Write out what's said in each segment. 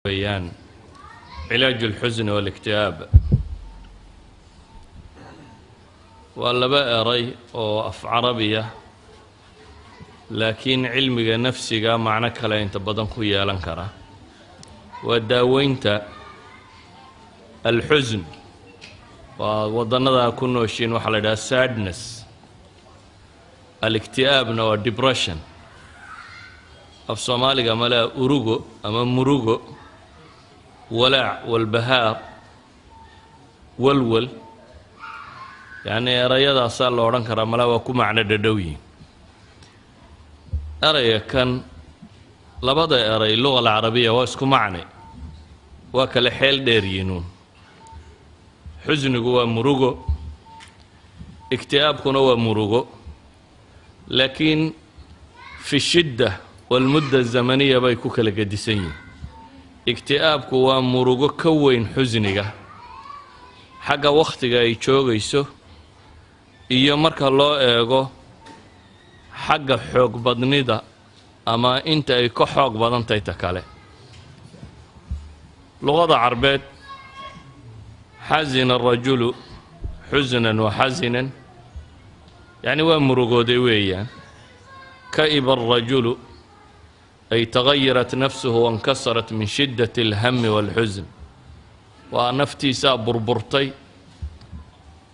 بيان علاج الحزن والاكتئاب ولا بقى ري أو أف عربية لكن علمك نفسك معنى كلا أنت بدن خويا لنكره وداوينت الحزن ووضنا كنا شين وحلا sadness الاكتئاب نوع depression أف صومالي أملا أوروغو أما مروغو ولع والبهار والول يعني رياضة صار لوران كراملا وكو معنى ددوي أري كان لبدا أري اللغة العربية واسكو معنى وكل حيل ديرينون حزن هو مروغو اكتئاب هو مروغو لكن في الشدة والمدة الزمنية بيكو كلا قديسين اكتئابك waa murugo ka weyn xusniga xagga waqtiga ay joogayso iyo marka loo eego xagga xoog badnida ama inta ay ka xoog badan tahay ta kale luqada carbeed حزن الرجل حزنا وحزنا يعني waa murugooday weeyaan كئب الرجل أي تغيرت نفسه وانكسرت من شدة الهم والحزن ونفتي سابر برطي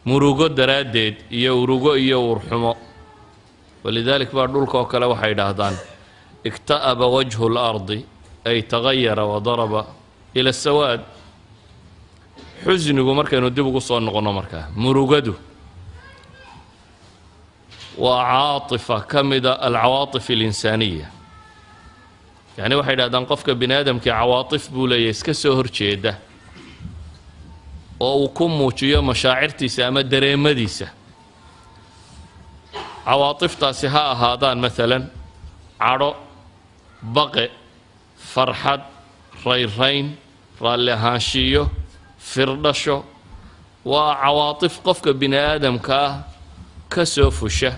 مروغو دراديد يوروغو يورحمو ولذلك بردولك وكلا وحيد هدان اكتأب وجه الأرض أي تغير وضرب إلى السواد حزنه مركا ندبقو صنقنا مركا مروغدو وعاطفة كمد العواطف الإنسانية يعني واحد هذا قفك بني آدم كعواطف بولا يسكسه هرشيده أو كم موجية مشاعرتي سامة دريمديسة عواطف تاسها هذان مثلا عرو بقى فرحة ريرين رالهاشيو فردشو وعواطف قفك بني آدم كسوفشه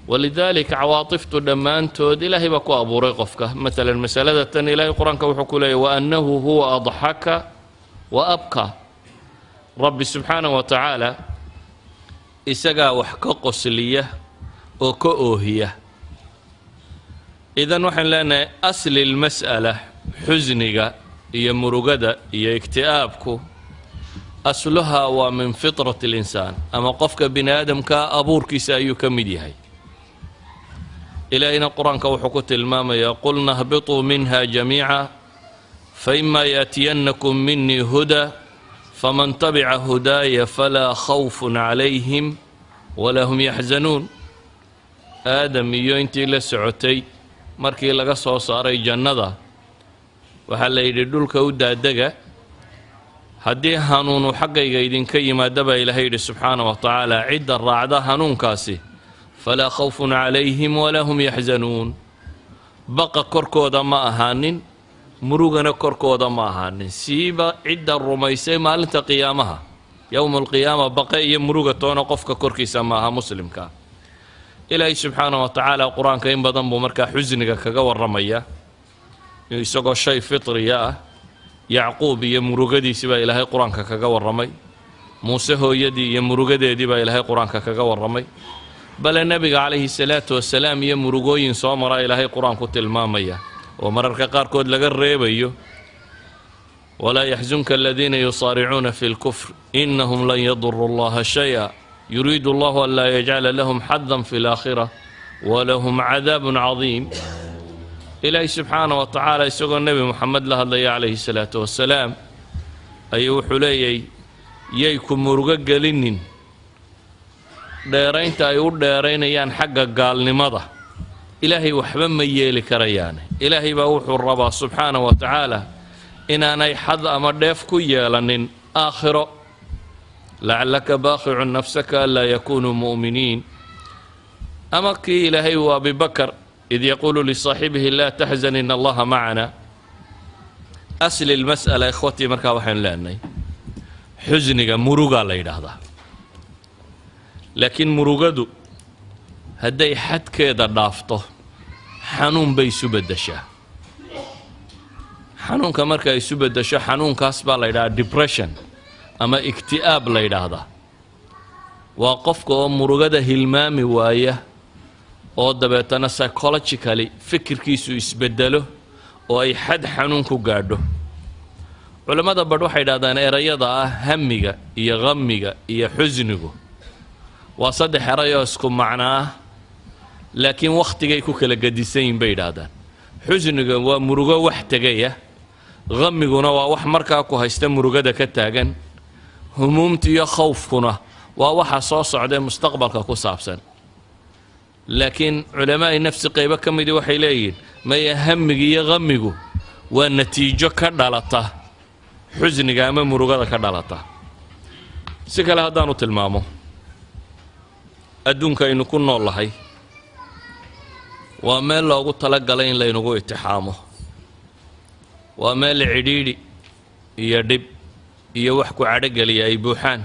ولذلك عواطفته دمانتود إلهي بكو أبو ريقفك مثلا مسألة التانية إلهي القرآن كوحكو لي وأنه هو أضحك وأبكى رب سبحانه وتعالى إسقى وحكا قسلية وكؤوهية إذن وحن لنا أصل المسألة حزنك هي مرقدة هي اكتئابك أصلها ومن فطرة الإنسان أما قفك بن آدم كأبورك سيكمديها إلى أن القرآن كوحكت المام يقولن اهبطوا منها جميعا فإما يأتينكم مني هدى فمن تبع هداي فلا خوف عليهم ولا هم يحزنون آدم ينتي لسعتي مركي لغا سو ساري جنة وحال يدلك ودادغا هدي هانون حقيقة إذن كيما دبا إلهي سبحانه وتعالى عد الرعدة هانون كاسي فلا خوف عليهم ولا هم يحزنون بقى كركودا ما أهانين مروغنا كركودا ما أهانين سيبا عدة الرميسي مالنت قيامها يوم القيامة بقى يمروغة تونا قفك كركي سماها مسلم كا إلهي سبحانه وتعالى القرآن كيم بدن بمركا حزنك كقوى الرمية يسوق الشيء فطري يعقوب يمروغدي سبا إلهي القرآن كقوى الرمي موسى هو يدي يمروغدي دي با إلهي القرآن كقوى الرمي بل النبي عليه الصلاة والسلام يمرقوين صامرا إلهي قرآن كنت المامية ومررك قاركود لقر ريبيو ولا يحزنك الذين يصارعون في الكفر إنهم لن يضروا الله شيئا يريد الله أن لا يجعل لهم حظا في الآخرة ولهم عذاب عظيم إلهي سبحانه وتعالى يسوق النبي محمد له الله عليه الصلاة والسلام أيوه حلي ييكم مرقق لنين dheeraynta ay u dheeraynayaan xagga gaalnimada ilaahay waxba ma yeeli karayaan ilaahay baa wuxuu rabaa subxaanahu wa ta'ala inaanay xad ama dheef ku yeelanin aakhiro la'allaka baaqi'un nafsaka la yakunu mu'miniin ama kii ilaahay waa Abu Bakr id yaqulu li saahibihi la tahzan inna allaha ma'ana asl al-mas'ala ikhwati marka waxaan leenahay xusniga muruga la yiraahdaa لكن مرغدو هدي حد كذا ضافته حنون بيسو بدشاه xanuunka marka ay isu beddesho xanuunkaas baa la yidhaha depression ama ikti'aab la yidhaahdaa waa qofka oo murugada hilmaami waaya oo dabeetana psychologically fikirkiisu isbeddelo oo ay xad xanuun ku gaadho culimmada badh waxay yidhahdaan erayada ah hamiga iyo qamiga iyo xusnigu waa saddex erayoo isku macno ah laakiin wakhtigay ku kala gedisan yihin bay yidhaahdaan xusniga waa murugo wax tegaya qamiguna waa wax markaa ku haysta murugada ka taagan humuumta iyo khawfkuna waa waxa soo socdae mustaqbalka ku saabsan laakiin culamaa'i nafsi qaybo ka midii waxay leeyihiin maya hamiga iyo qamigu waa natiijo ka dhalata xusniga ama murugada ka dhalata si kale haddaanu tilmaamo adduunka aynu ku nool lahay waa meel loogu talagalay in laynagu itixaamo waa meel cidhiidhi iyo dhib iyo wax ku cadhogeliya ay buuxaan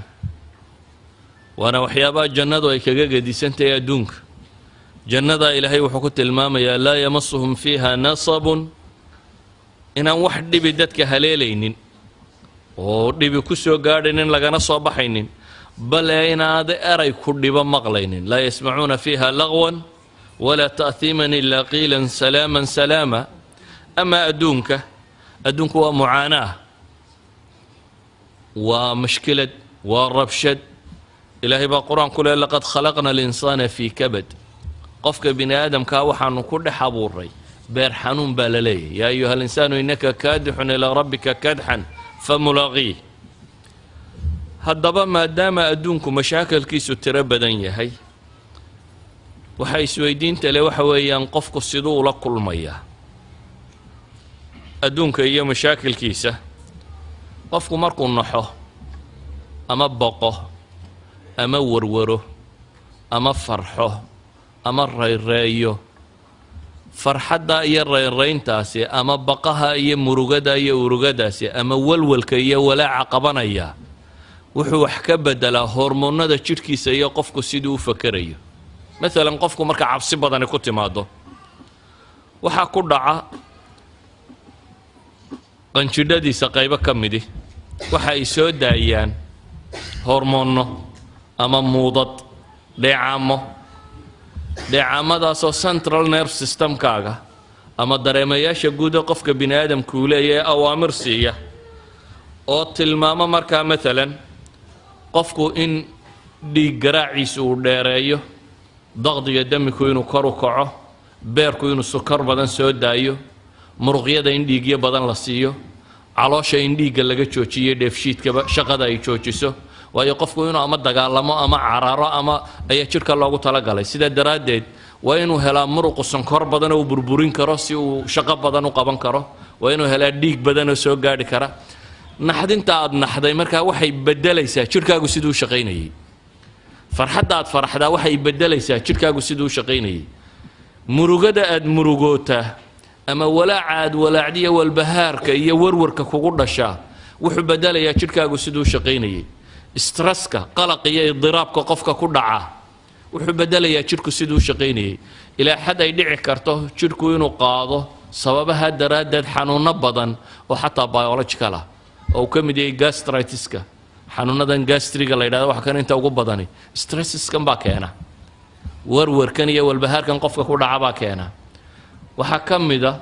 waana waxyaabaha jannadu ay kaga gedisantahay adduunka jannada ilaahay wuxuu ku tilmaamayaa laa yamasuhum fiiha nasabun inaan wax dhibi dadka haleelaynin oo dhibi ku soo gaadhaynin lagana soo baxaynin bal inaad eray ku dhibo maqlaynin laa yasmacuuna fiiha lagwan walaa ta'hiiman ilaa qiilan salaaman salaama amaa adduunku waa mucaanaa waa mashkilad waa rabshad ilaahay baa qur-aanku leh laqad khalaqna alinsaana fii kabad qofka bini aadamkaa waxaanu ku dhex abuuray beer xanuun baa la leeyahy yaa ayuha alinsaanu innaka kaadixun ilaa rabbika kadxan famulaqiih haddaba maadaama adduunku mashaakilkiisu tiro badan yahay waxa isweydiinta leh waxa weeyaan qofku siduu ula kulmayaa adduunka iyo mashaakilkiisa qofku markuu naxo ama boqo ama warwaro ama farxo ama rayreeyo farxadda iyo rayrayntaasi ama baqaha iyo murugada iyo urugadaasi ama walwalka iyo walaaca qabanaya wuxuu wax ka beddelaa hormoonnada jidhkiisa iyo qofku siduu u fakerayo maalan qofku marka cabsi badani ku timaado waxaa ku dhaca qanjidhadiisa qaybo ka midi waxa ay soo daayaan hormoonno ama muudad dheecaamadaasoo central nerve systemkaaga ama dareemayaasha guuda qofka bini aadamka uu leeyahay awaamir siiya oo tilmaamo markaa maalan qofku in dhiig garaaciisa uu dheereeyo daqdiga damiku inuu kor u kaco beerku inuu sukar badan soo daayo muruqyada in dhiigyo badan la siiyo caloosha in dhiigga laga joojiyo dheefshiidkaba shaqada ay joojiso waayo qofku inuu ama dagaalamo ama cararo ama ayaa jidhka loogu talagalay sidaa daraaddeed waa inuu helaa muruqu sonkor badan oo burburin karo si uu shaqo badan u qaban karo waa inuu helaa dhiig badan oo soo gaadhi kara naxdinta aad naxday markaa waxay beddelaysaa jidhkaagu siduu u shaqaynayay farxadda aad faraxdaa waxay beddelaysaa jidhkaagu siduu u shaqaynayay murugada aad murugootaa ama walaaca aad walaacdiya walbahaarka iyo warwarka kugu dhashaa wuxuu beddelayaa jidhkaagu siduu u shaqaynayay stresska qalaq iyo idiraabka qofka ku dhaca wuxuu beddelayaa jidhku siduu u shaqaynayay ilaa xad ay dhici karto jidhku inuu qaado sababaha daraaddeed xanuunno badan oo xataa biological ah oo uu ka mid yahay gastritiska xanuunadan gastriga la yidhahdo wax kan inta ugu badani stressiskan baa keena warwarkan iyo walbahaarkan qofka ku dhaca baa keena waxaa ka mid a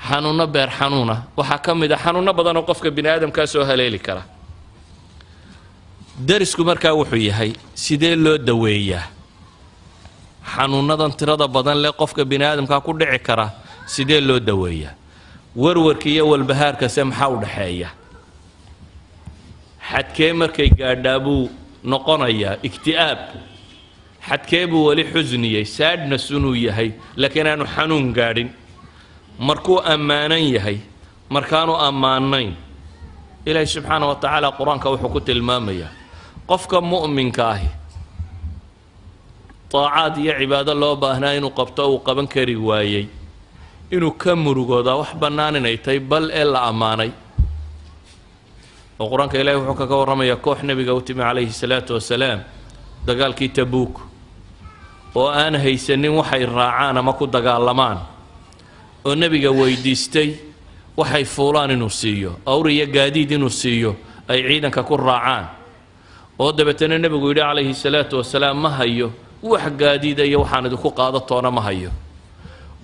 xanuunno beer xanuuna waxaa ka mid a xanuunno badan oo qofka bini aadamkaa soo haleeli kara darisku markaa wuxuu yahay sidee loo daweeyaa xanuunadan tirada badan leh qofka bini aadamkaa ku dhici kara sidee loo daweeyaa warwarka iyo walbahaarkase maxaa u dhaxeeya xadkee markay gaadhaa buu noqonayaa ikti'aab xadkee buu weli xusniyey sadness inuu yahay laakiin aanu xanuun gaadhin markuu ammaanan yahay markaanu ammaanayn ilaahay subxaana wa tacaala qur-aanka wuxuu ku tilmaamayaa qofka mu'minka ahi taacaad iyo cibaado loo baahnaa inuu qabto uu qaban kari waayey inuu ka murugoodaa wax bannaan inay tahay bal ee la ammaanay oo qur-aanka ilaahay wuxuu kaga warramayaa koox nebiga u timi calayhi salaatu wasalaam dagaalkii tabuuk oo aan haysanin waxay raacaan ama ku dagaalamaan oo nebiga weydiistay waxay fuulaan inuu siiyo awr iyo gaadiid inuu siiyo ay ciidanka ku raacaan oo dabeetana nebigu yidhi calayhi salaatu wasalaam ma hayo wax gaadiida iyo waxaan idinku qaadatoona ma hayo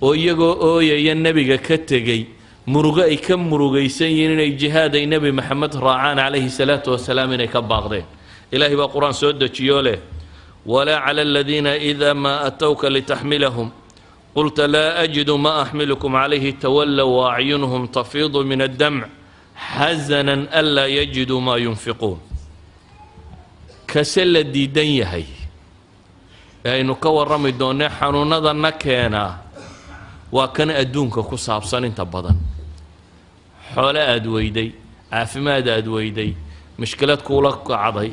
oo iyagoo ooyaya nebiga ka tegey murugo ay ka murugaysan yihiin inay jihaad ay nebi maxamed raacaan calayhi salaatu wasalaam inay ka baaqdeen ilaahay baa qur-aan soo dejiyoo leh walaa cala aladiina idaa maa atowka litaxmilahum qulta laa ajidu ma axmilukum calayhi tawallow waacyunuhum tafiidu min addamc xasanan anlaa yajiduu maa yunfiquun kase la diidan yahay ee aynu ka warrami doonnee xanuunnadana keenaa waa kan adduunka ku saabsan inta badan xoole aad weyday caafimaad aad weyday mushkilad kuula kacday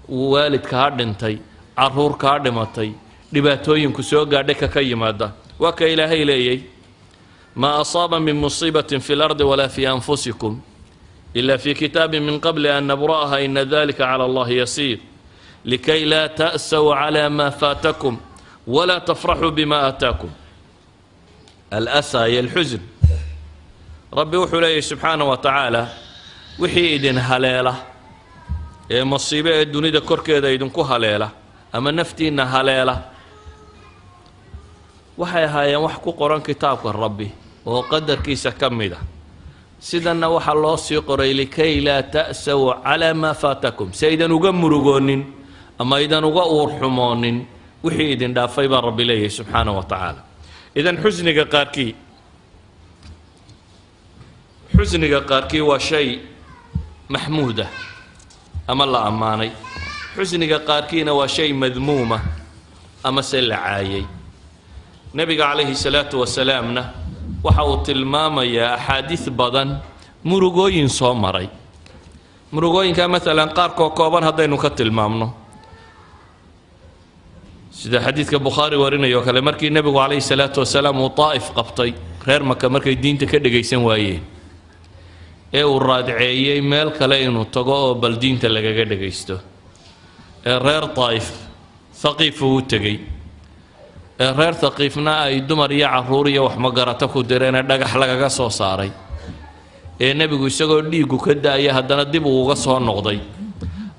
waalidka ha dhintay carruur kaa dhimatay dhibaatooyinku soo gaadhay ka yimaada waa ka ilaahay leeyay maa asaaba min musiibatin fi lardi walaa fii anfusikum ila fii kitaabin min qabli an nabra'aha ina dalika cala allahi yasiir likay laa ta'saw cala maa faatakum walaa tafraxuu bima aataakum الأسى هي الحزن ربي وحليه سبحانه وتعالى وحي إذن هليلة مصيبة الدنيا كركة إذن كو هليلة أما نفتي إن هليلة وحي هاي وحكو قرآن كتابك ربي وقدر كيسة كمدة سيدنا وحى الله سيقرأ لكي لا تأسوا على ما فاتكم سيدا نقمرقون أما إذا نقور حمون وحي إذن دافي ربي ليه سبحانه وتعالى إذن حزنك قاركي وشيء محمودة أما الله أماني حزنك قاركينا وشيء مذمومة أما سلعايي نبي عليه الصلاة والسلام وحاوت الماما يا أحاديث بدن مرغوين صومري مرغوين كمثلا قاركو كوبان هدينو كتل مامنو sida xadiidka bukhaari warinayo kale markii nabigu calayhi salaatu wasalaam uu taa'if qabtay reer maka markay diinta ka dhagaysan waayeen ee uu raadceeyey meel kale inuu tago oo bal diinta lagaga dhagaysto ee reer taa'if thaqiif uu tegey ee reer thaqiifna ay dumar iyo carruur iyo wax magarata ku direen dhagax lagaga soo saaray ee nabigu isagoo dhiigu ka daaya haddana dib uu uga soo noqday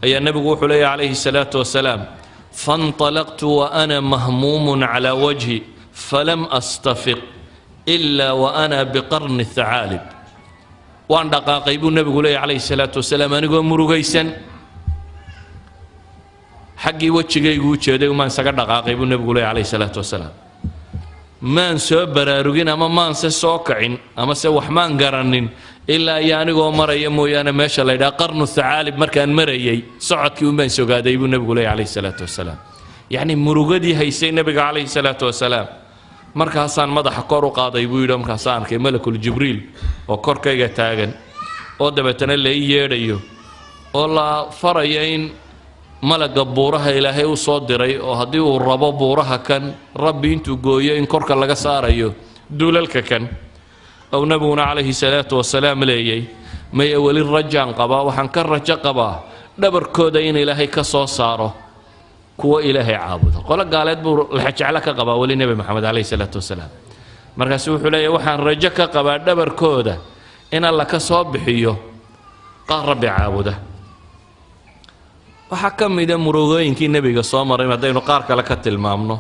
ayaa nabigu wuxuu leeyahay calayhi salaatu wasalaam فانطلقت وأنا مهموم على وجهي فلم أستفق إلا وأنا بقرن الثعالب وأن دقاقي النبي عليه الصلاة والسلام أنا أقول مرغيسا حقي وجهي يقول وما نسقى دقاقي النبي عليه الصلاة والسلام ما نسوى براروجين ما نسوى سوكعين أما سوى وحمان قرنين إلا يعني قوم مريم ويانا ماشى الله إذا قرن الثعالب مركان مريي صعد كيوم بين سوقا دايبو النبي عليه الصلاة والسلام يعني مرقدي هيسين النبي عليه الصلاة والسلام مركا حسان مدح كورو قاضي يبوي مركا حسان كي ملك الجبريل وكور كيغا تاغن oo dabeetana la yeedhayo oo la farayayn malaga buuraha ilaahay u soo diray oo hadii uu rabo buuraha kan rabbi intuu gooyo in korka laga saarayo duulalka kan أو نبينا عليه الصلاة والسلام ليي ما يولي الرجان قبا وحن كرجا قبا دبر كودين إلهي كسو صاره كو إلهي عابد قال قالت بور الحج على قبا ولي نبي محمد عليه الصلاة والسلام مركز وحلي وحن رجك قبا دبر كوده إن الله كسو بحيه قال ربي عابده وحكم إذا مروغين كي نبي قصو مريم هدين قارك لك التلمامنو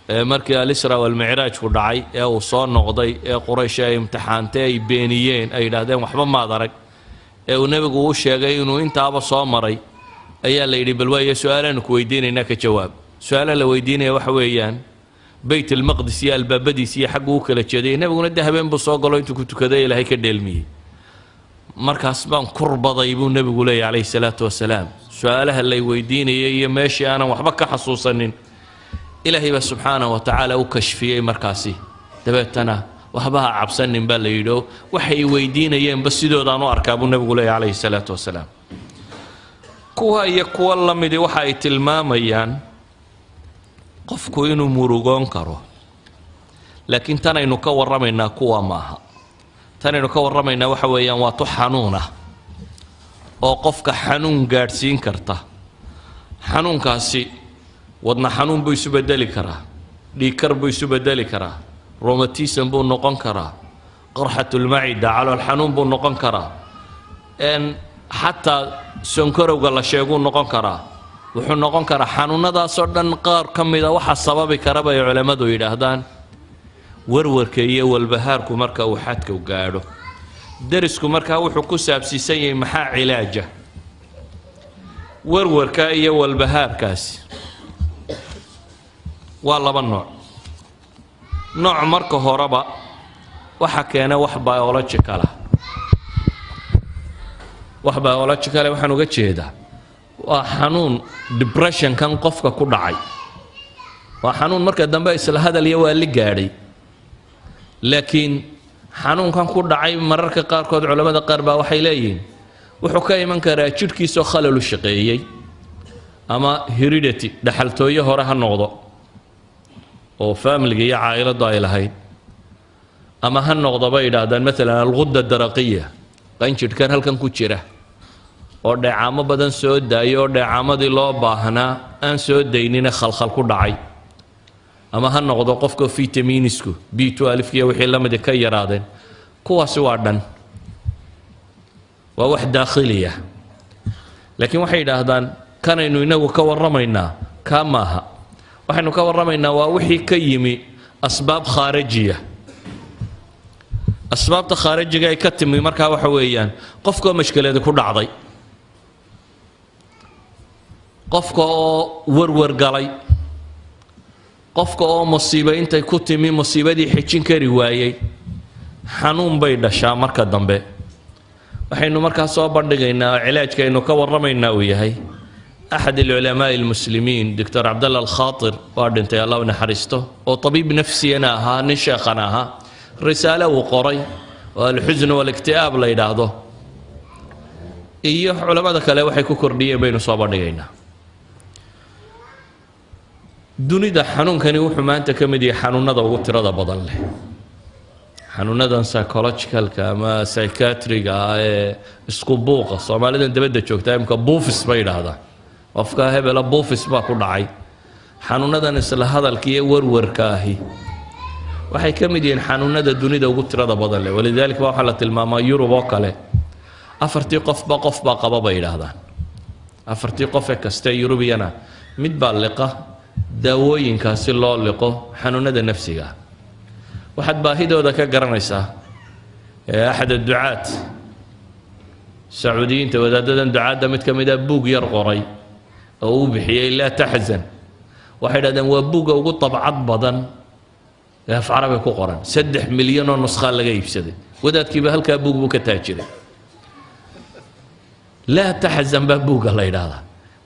markii al-Isra wal Mi'raj ku dhacay ee uu soo noqday ee Quraysh ay imtixaantay ay beeniyeen ay yiraahdeen waxba ma adarag ee uu nabigu u sheegay inuu intaaba soo maray ayaa la yiri bal way su'aalan ku weydiinayna ka jawaab su'aala la weydiinaya waxa weeyaan Bayt al-Maqdis ya al-Babadis ya xaq uu kala jeeday nabiguna dahabeen buu soo galo intuu ku tukaday Ilaahay ka dheelmiyay markaas baan kurbaday buu nabigu leeyahay alayhi salaatu wasalaam su'aalaha la weydiinayay iyo meeshii aanan waxba ka xasuusanin إلهي سبحانه وتعالى وكشفيه مركاسي دبتنا وهبها عبسن باليدو وحي ويدين يم بسيدو دانو أركاب النبي عليه الصلاة والسلام كوها يكوى الله مدي وحي تلمام أيان قفكو إنو مروغون كرو لكن تانا إنو كور رمينا كوى ماها تانا إنو كور رمينا وحويان واتو حنونة أو قفك حنون قارسين كرتا حنون كاسي wadna xanuun buu isu bedeli karaa dhiikar buu isu bedeli karaa romatism buu noqon karaa قرحة المعدة على الحنون بالنقن كرا إن حتى سنكروا قال شيء نقن كرا وحن نقن كرا حنون هذا صرنا نقار كم إذا واحد السبب كربا علماء ذو يرهدان ورور كي والبهار كمركا وحدك وقارو درس كمركا وحكو سابسيسي محا علاجه ورور كي والبهار كاسي والله بالنوع نوع مركا هربا وحكينا وحبا ولا تشكاله وحبا ولا تشكاله وحنو جيدا وحنون ديبريشن كان قفك كدعي وحنون مركا دنبايس هذا اليوم اللي قاري لكن حنون كان كدعي مررك قاركود علماء قربا وحيلين وحكاي من كرا جيركيسو خلل الشقيي اما هيريدتي دحلتويه هورها نوقدو او فاميلي عائله دايلهين اما هالنقطه بيدادان مثلا الغده الدرقيه قنجد كان هلكن ku jira oo dhacaamo badan soo daayo dhacaamadii loo baahnaa aan soo daynina khalkhal ku dhacay ama ha noqdo qofka vitamiinisku B12 iyo wixii la mid ka yaraadeen kuwaas waa dhan waa wax daakhiliya laakiin waxay yiraahdaan kanaynu inagu ka warramaynaa kamaha waxaynu ka warramaynaa waa wixii ka yimi asbaab khaarijiya asbaabta khaarijiga ay ka timi markaa waxa weeyaan qofka mashkilada ku dhacday qofka oo warwar galay qofka oo musiibo intay ku timi musiibadii xijin kari waayay xanuun bay dhashaa marka dambe waxaynu markaa soo bandhigaynaa cilaajkaynu ka warramaynaa uu yahay أحد العلماء المسلمين دكتور عبد الله الخاطر وارد الله ونحرسته وطبيب نفسي أنا ها نشاخنا ها رسالة وقري والحزن والاكتئاب لا يدعده إيه علماء ذاك لا وحي كردية بين صابرنا دوني ده حنون كان يروح ما أنت كمدي حنون هذا وترى هذا بدل له حنون هذا سايكولوجيكال كما سايكاتري اسكوبوقة صومالي ده بدك تشوف تايم كبوفس بيد هذا وفكا هبل بوفس ما كل عاي حنون هذا نسل هذا الكي ورور كاهي waxay kamideen xanuunada dunida ugu tirada badan leh walidaalka waxa la tilmaamaa Yurub oo kale afartii qof ba qaba bay yiraahdaan afartii qof ee kasta Yurubiyana mid baa liqa daawooyinkaasi loo liqo xanuunada nafsiga waxaad baahidooda ka garanaysaa ahad ad-ducaat sacuudiyiinta wadaadadan ducaada mid kamid ah buug yar qoray oo uu bixiyay la tahzan waxay yiraahdaan waa buuga ugu tabcad badan في عربي كقرن 3 مليون نسخة لقى يفسد ودات كي بهالك بوق بوك تاجر لا تحزن ببوق الله يراضى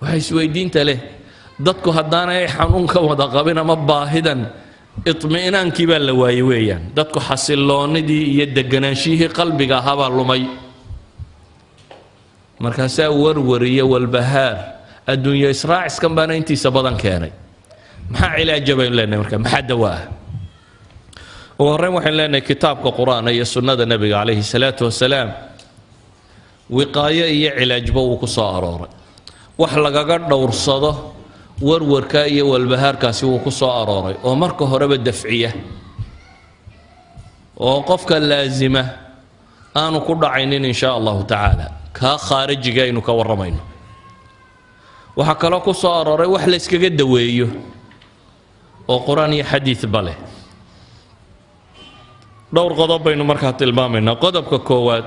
وهي سويدين تله ضدكو هدانا حنونك ودا قبنا مباهدا اطمئنان كيبال لواي ويان ضدكو حصلون دي يدغناشيه قلبك هبا لمي مركاسا وروريه والبهار الدنيا اسراع اسكن بانا انتي سبدان كاني ما علاج بين لنا مركا ما دواء وهرين وحين لنا كتابك قرآن هي سنة النبي عليه الصلاة والسلام وقاية هي علاج بوك صارور وحلقة دور صده ورور كاية والبهار كاسي وكصارور ومركه هرب الدفعية وقفك اللازمة أنا كل عينين إن شاء الله تعالى كخارج جاين كورمين وحكى لك صارور وحلس كجد ويه وقرآن حديث بله دور قضب بين مركات البامنا قضب ككوات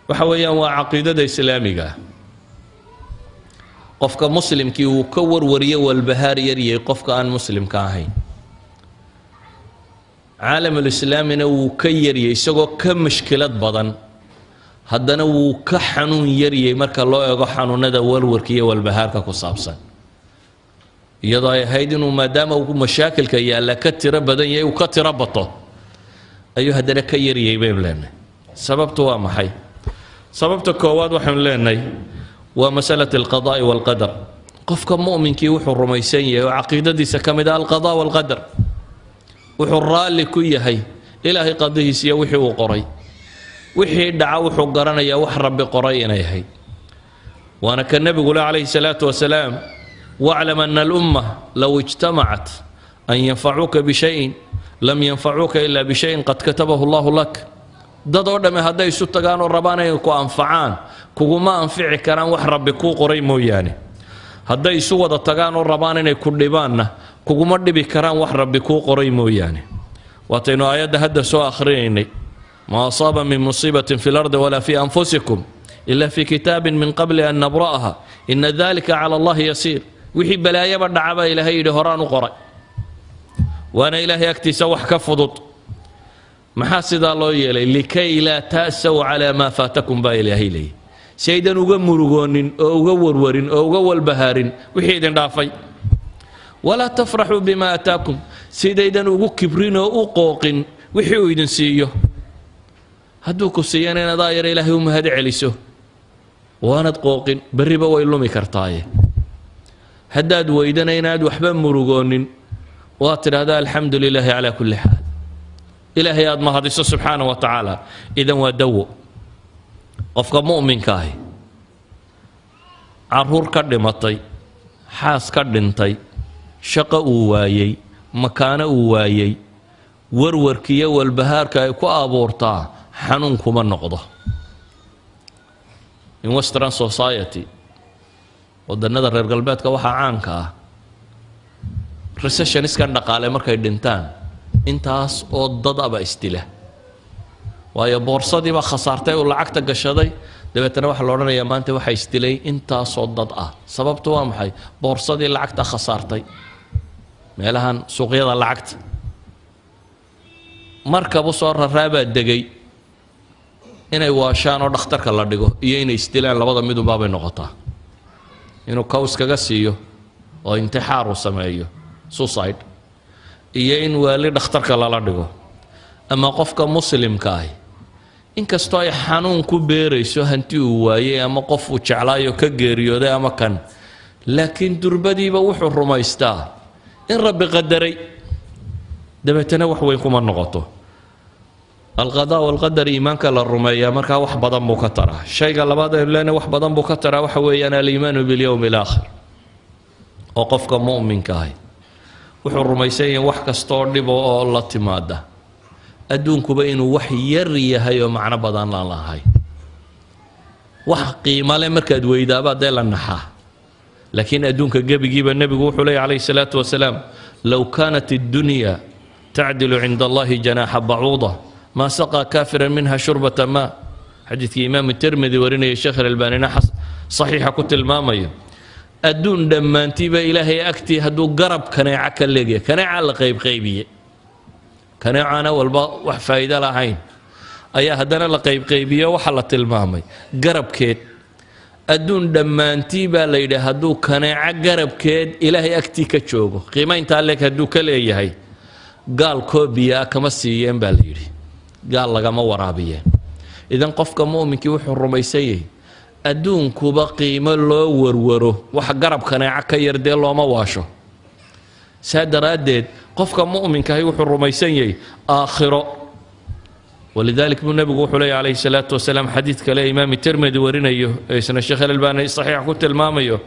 وحويا وعقيدة إسلامية قفك مسلم كي وكور وريه والبهار يريه قفك عن مسلم كاهين عالم الإسلام وكير يسوق كم مشكلات بدن هدنا وكحنون يريه مرك الله يقحنون هذا والوركيه والبهار كقصابسا يضاي هيدن وما دام مشاكل كي لا كتر بدن وكتر بطه أيها هذا كير يبين لنا سببته محي سببته كواد وحن لنا ومسألة القضاء والقدر قفك مؤمن كي وحر رميسية وعقيدة دي سكمد القضاء والقدر وحر لكي هي إلهي قضيه سيا وحي وقري وحي دعا وحقرنا يا وحرب بقرينا يا هي وأنا كالنبي يقول عليه الصلاة والسلام واعلم أن الأمة لو اجتمعت أن ينفعوك بشيء لم ينفعوك إلا بشيء قد كتبه الله لك dad oo dhame hadday isu tagaan oo rabaan inay ku anfacaan kuguma anfici karaan wax rabbi kuu qoray mooyaane hadday isu wada tagaan oo rabaan inay ku dhibaanna kuguma dhibi karaan wax rabbi kuu qoray mooyaane waataynu aayadda hadda soo akhrinaynay ma asaaba min musiibatin fi lardi walaa fi anfusikum ila fi kitaabin min qabli an nabra'aha ina dalika cala allahi yasiir wixii balaayaba dhacaba ilaahay yidhi horaan u qoray waana ilaahay agtiisa wax ka fudud maxaa sidaa loo yeelay likay laa ta'saw calaa maa faatakum baa ilaahay leeyay si aydan uga murugoonin oo uga warwarin oo uga walbahaarin wixii idin dhaafay walaa tafraxuu bimaa ataakum sidaydan ugu kibrin oo u qooqin wixii uu idin siiyo hadduu ku siiyana inaad aayar ilaahay u mahad celiso waanad qooqin berriba way lumi kartaaye haddaad weydana inaad waxba murugoonin waad tidhaahdaa alxamdu lilaahi calaa kulli xaal إلهي أد ما هذا سبحانه وتعالى إذا ودو قفك مؤمن كاهي عرور كدمتي حاس كدنتي شقا وايي مكان وايي وروركية والبهار كاي كو أبورتا حنون كما النقضة in Western society wadannada reer galbeedka waxa caanka ah recession iskan dhaqaale markay dhintaan intaas oo dad aba istila waayo boorsadii ba khasaartay oo lacagta gashaday dabeetana waxa la oranayaa maanta waxa istilay intaas oo dad ah sababtu waa maxay boorsadii lacagta khasaartay meelahan suuqyada lacagta markaba soo raraaba degay inay waashaan oo dhakhtarka la dhigo iyo inay istilaan labada mid u baabay noqotaa inuu kaws kaga siiyo oo intixaar u sameeyo suicide iyo in wali dhakhtarka lala dhigo ama qofka muslimka ah inkastoo ay xanuun ku beerayso hanti uu waayay ama qof uu jeclaayo ka geeriyooday ama kan laakiin durbadiiba wuxuu rumaystaa in rabbi qadaray dabeetana wax weyn kuma noqoto القضاء والقدر إيمانك للرمية مركا wax badan buu ka taraa shayga labaad ee leena wax badan buu ka taraa waxa weeyaan al-iimaan bil yawm al-aakhir oo qofka mu'minka ah wuxuu rumaysan wax kasto dhib oo la timaada adduunkuba inuu wax yar yahay oo macna badan la lahay wax qiimo leh markaad weydaaba la naxaa laakiin adduunka gabigiiba nabigu wuxuu leeyahay alayhi salaatu wasalaam law kanat ad-dunya ta'dilu 'inda allahi janaha ba'udah ما سقى كافرا منها شربة ماء حديث إمام الترمذي ورني الشيخ الألباني نحس صحيحة كتل مامية أدون دمانتي بإلهي أكتي هدو قرب كان يعكل لقيا كان يعلى قيب قيبية كان يعانا وفايدة لعين أيا هدنا لقيب قيبية وحلت المامي قرب كيد أدون دمانتي بإلهي هدو كان يعقرب كيد إلهي أكتي كتشوغو قيمة انت لك هدو كلي هاي قال كوبيا كما سيين باليري قال لك ما ورابيه إذا قفك مؤمن كي وحو الرميسيه أدون كوبا قيمة لو ورورو وح قرب كان يعكير دي الله ما واشو ساد ردد قفك مؤمن كي وحو الرميسيه آخره ولذلك من النبي وحو عليه الصلاة والسلام حديث كلا إمام الترمذي ورينيه سنة الشيخ الألباني صحيح كنت الماميه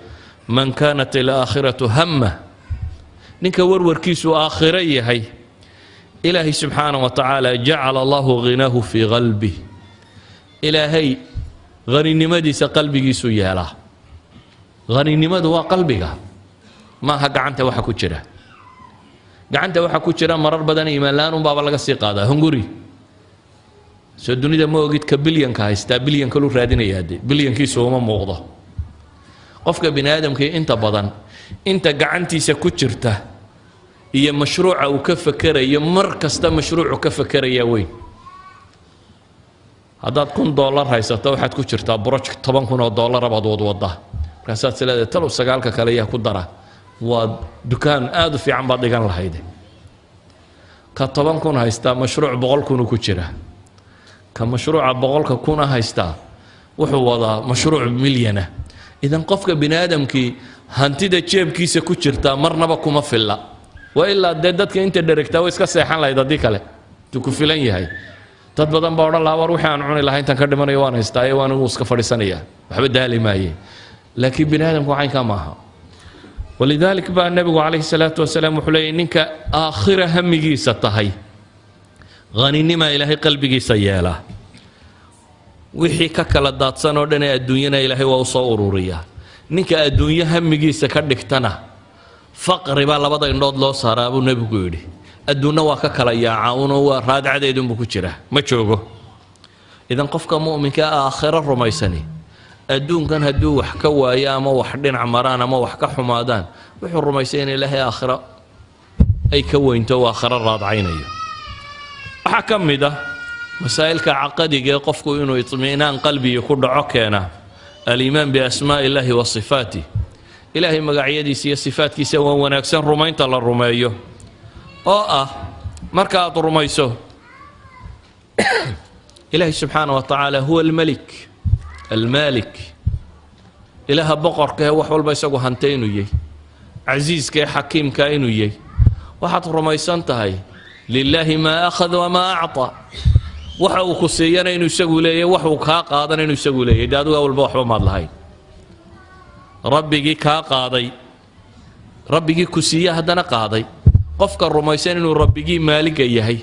من كانت الآخرة همه نك ورور كيسو آخرية هي إلهي سبحانه وتعالى جعل الله غناه في قلبه إلهي غني نمديس قلبي سيالا غني نمد هو قلبك ما هك عنت وحا كجرا قعنت وحا كجرا مرر بدن إيمان لان بابا لغا سيقادا هنغوري سو الدنيا ما وقت كبليان كايستا بليان كلو رادين يادي بليان كيسو ما موقضه قفك بني آدم كي انت بدن انت قعنتي سكجرته iyo mashruuca uu ka fakarayo mar kasta mashruucu ka fakaraya weyn hadaad $1 haysato waxaad ku jirtaa project $10,000 baad wada markaasaad silaada talo sagaalka kale yaa ku dara waa dukaan aad u fiican baad dhigan lahayd ka 10,000 haysta mashruuc 100,000 ku jira ka mashruuca 100,000 haysta wuxuu wadaa mashruuc milyana idan qofka bini'aadamkii hantida jeebkiisa ku jirta marnaba kuma filla وإلا ددتك أنت دركتها ويسكا سيحان لا يددي كله تكفلن يهاي تدبدن بورا لا وروحي عن عوني لهين تنكدم أنا يوان استاي وأنا وسك فريسانية بحب الدهلي ما هي لكن بني آدم كو عين كماها ولذلك بقى النبي عليه الصلاة والسلام وحلي إنك آخر همجي ستهي غني ما إلهي قلبي سياله wixii ka kala daadsan oo dhan ee adduunyada Ilaahay waa soo ururiya ninka adduunyo hamigiisa ka dhigtana faqri baa labada indhood loo saaraa buu nabigu yiri adduunna waa ka kala yaacawn oo waa raadcadeedun buu ku jira ma joogo idan qofka mu'minka aakhira rumaysani adduunkan hadduu wax ka waayo ama wax dhinac maraan ama wax ka xumaadaan wuxuu rumaysan in Ilaahay aakhira ay ka weynto oo aakhira raadcaynayo waxa kamida مسائل كعقدي قفكو إنه اطمئنان قلبي يكون عكينا الإيمان بأسماء الله وصفاته إلهي مقعيدي سي صفات كي سوى ونكسن رمين تلا الرميو مركات الرميسو إلهي سبحانه وتعالى هو الملك المالك إله بقر كه وحول بيسقو هنتين ويي عزيز كه حكيم كائن ويي واحد رميسان تهي لله ما أخذ وما أعطى waxa uu ku siiyana inuu isagu leeyahay wax uu ka qaadan inuu isagu leeyahay daadu walba waxba ma lahayn rabbigi ka qaaday rabbigi ku siiya hadana qaaday qofka rumaysan inuu rabbigi maaliga yahay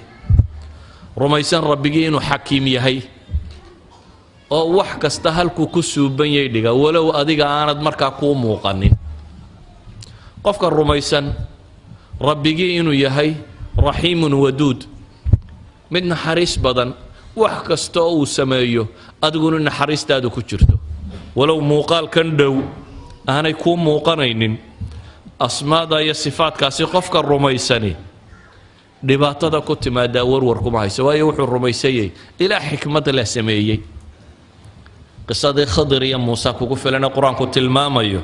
rumaysan rabbigi inuu xakiim yahay oo wax kasta halku ku suuban yahay dhiga walow adiga aanad markaa ku muuqanin qofka rumaysan rabbigi inuu yahay rahiimun waduud midna xariis badan wax kasta oo uu sameeyo adiguna naxariistaadu ku jirto walow muuqaal kan dhow aanay ku muuqanaynin asmaada iyo sifaadkaasi qofka rumaysani dhibaatada ku timaada warwar kuma hayso waayo wuxuu rumaysayay ilaa xikmad la sameeyay qisadii Khadir iyo Muusa kugu filana quraanku tilmaamayo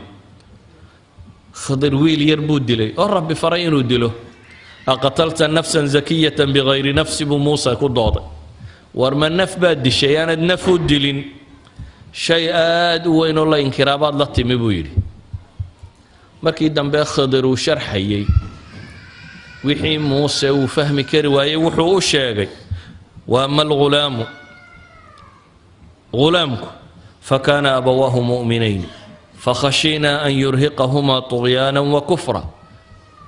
Khadir wiil yar buu dilay oo rabbi faray inuu dilo أقتلت نفسا زكية بغير نفس بموسى كضاد ورما النف باد الشيء أنا النف الدلين شيء وين الله انكرابات لطي مبويري مركي دم بخضر وشرحي وحي موسى وفهم كرواية وحو الشاقي وأما الغلام غلامك فكان أبواه مؤمنين فخشينا أن يرهقهما طغيانا وكفرا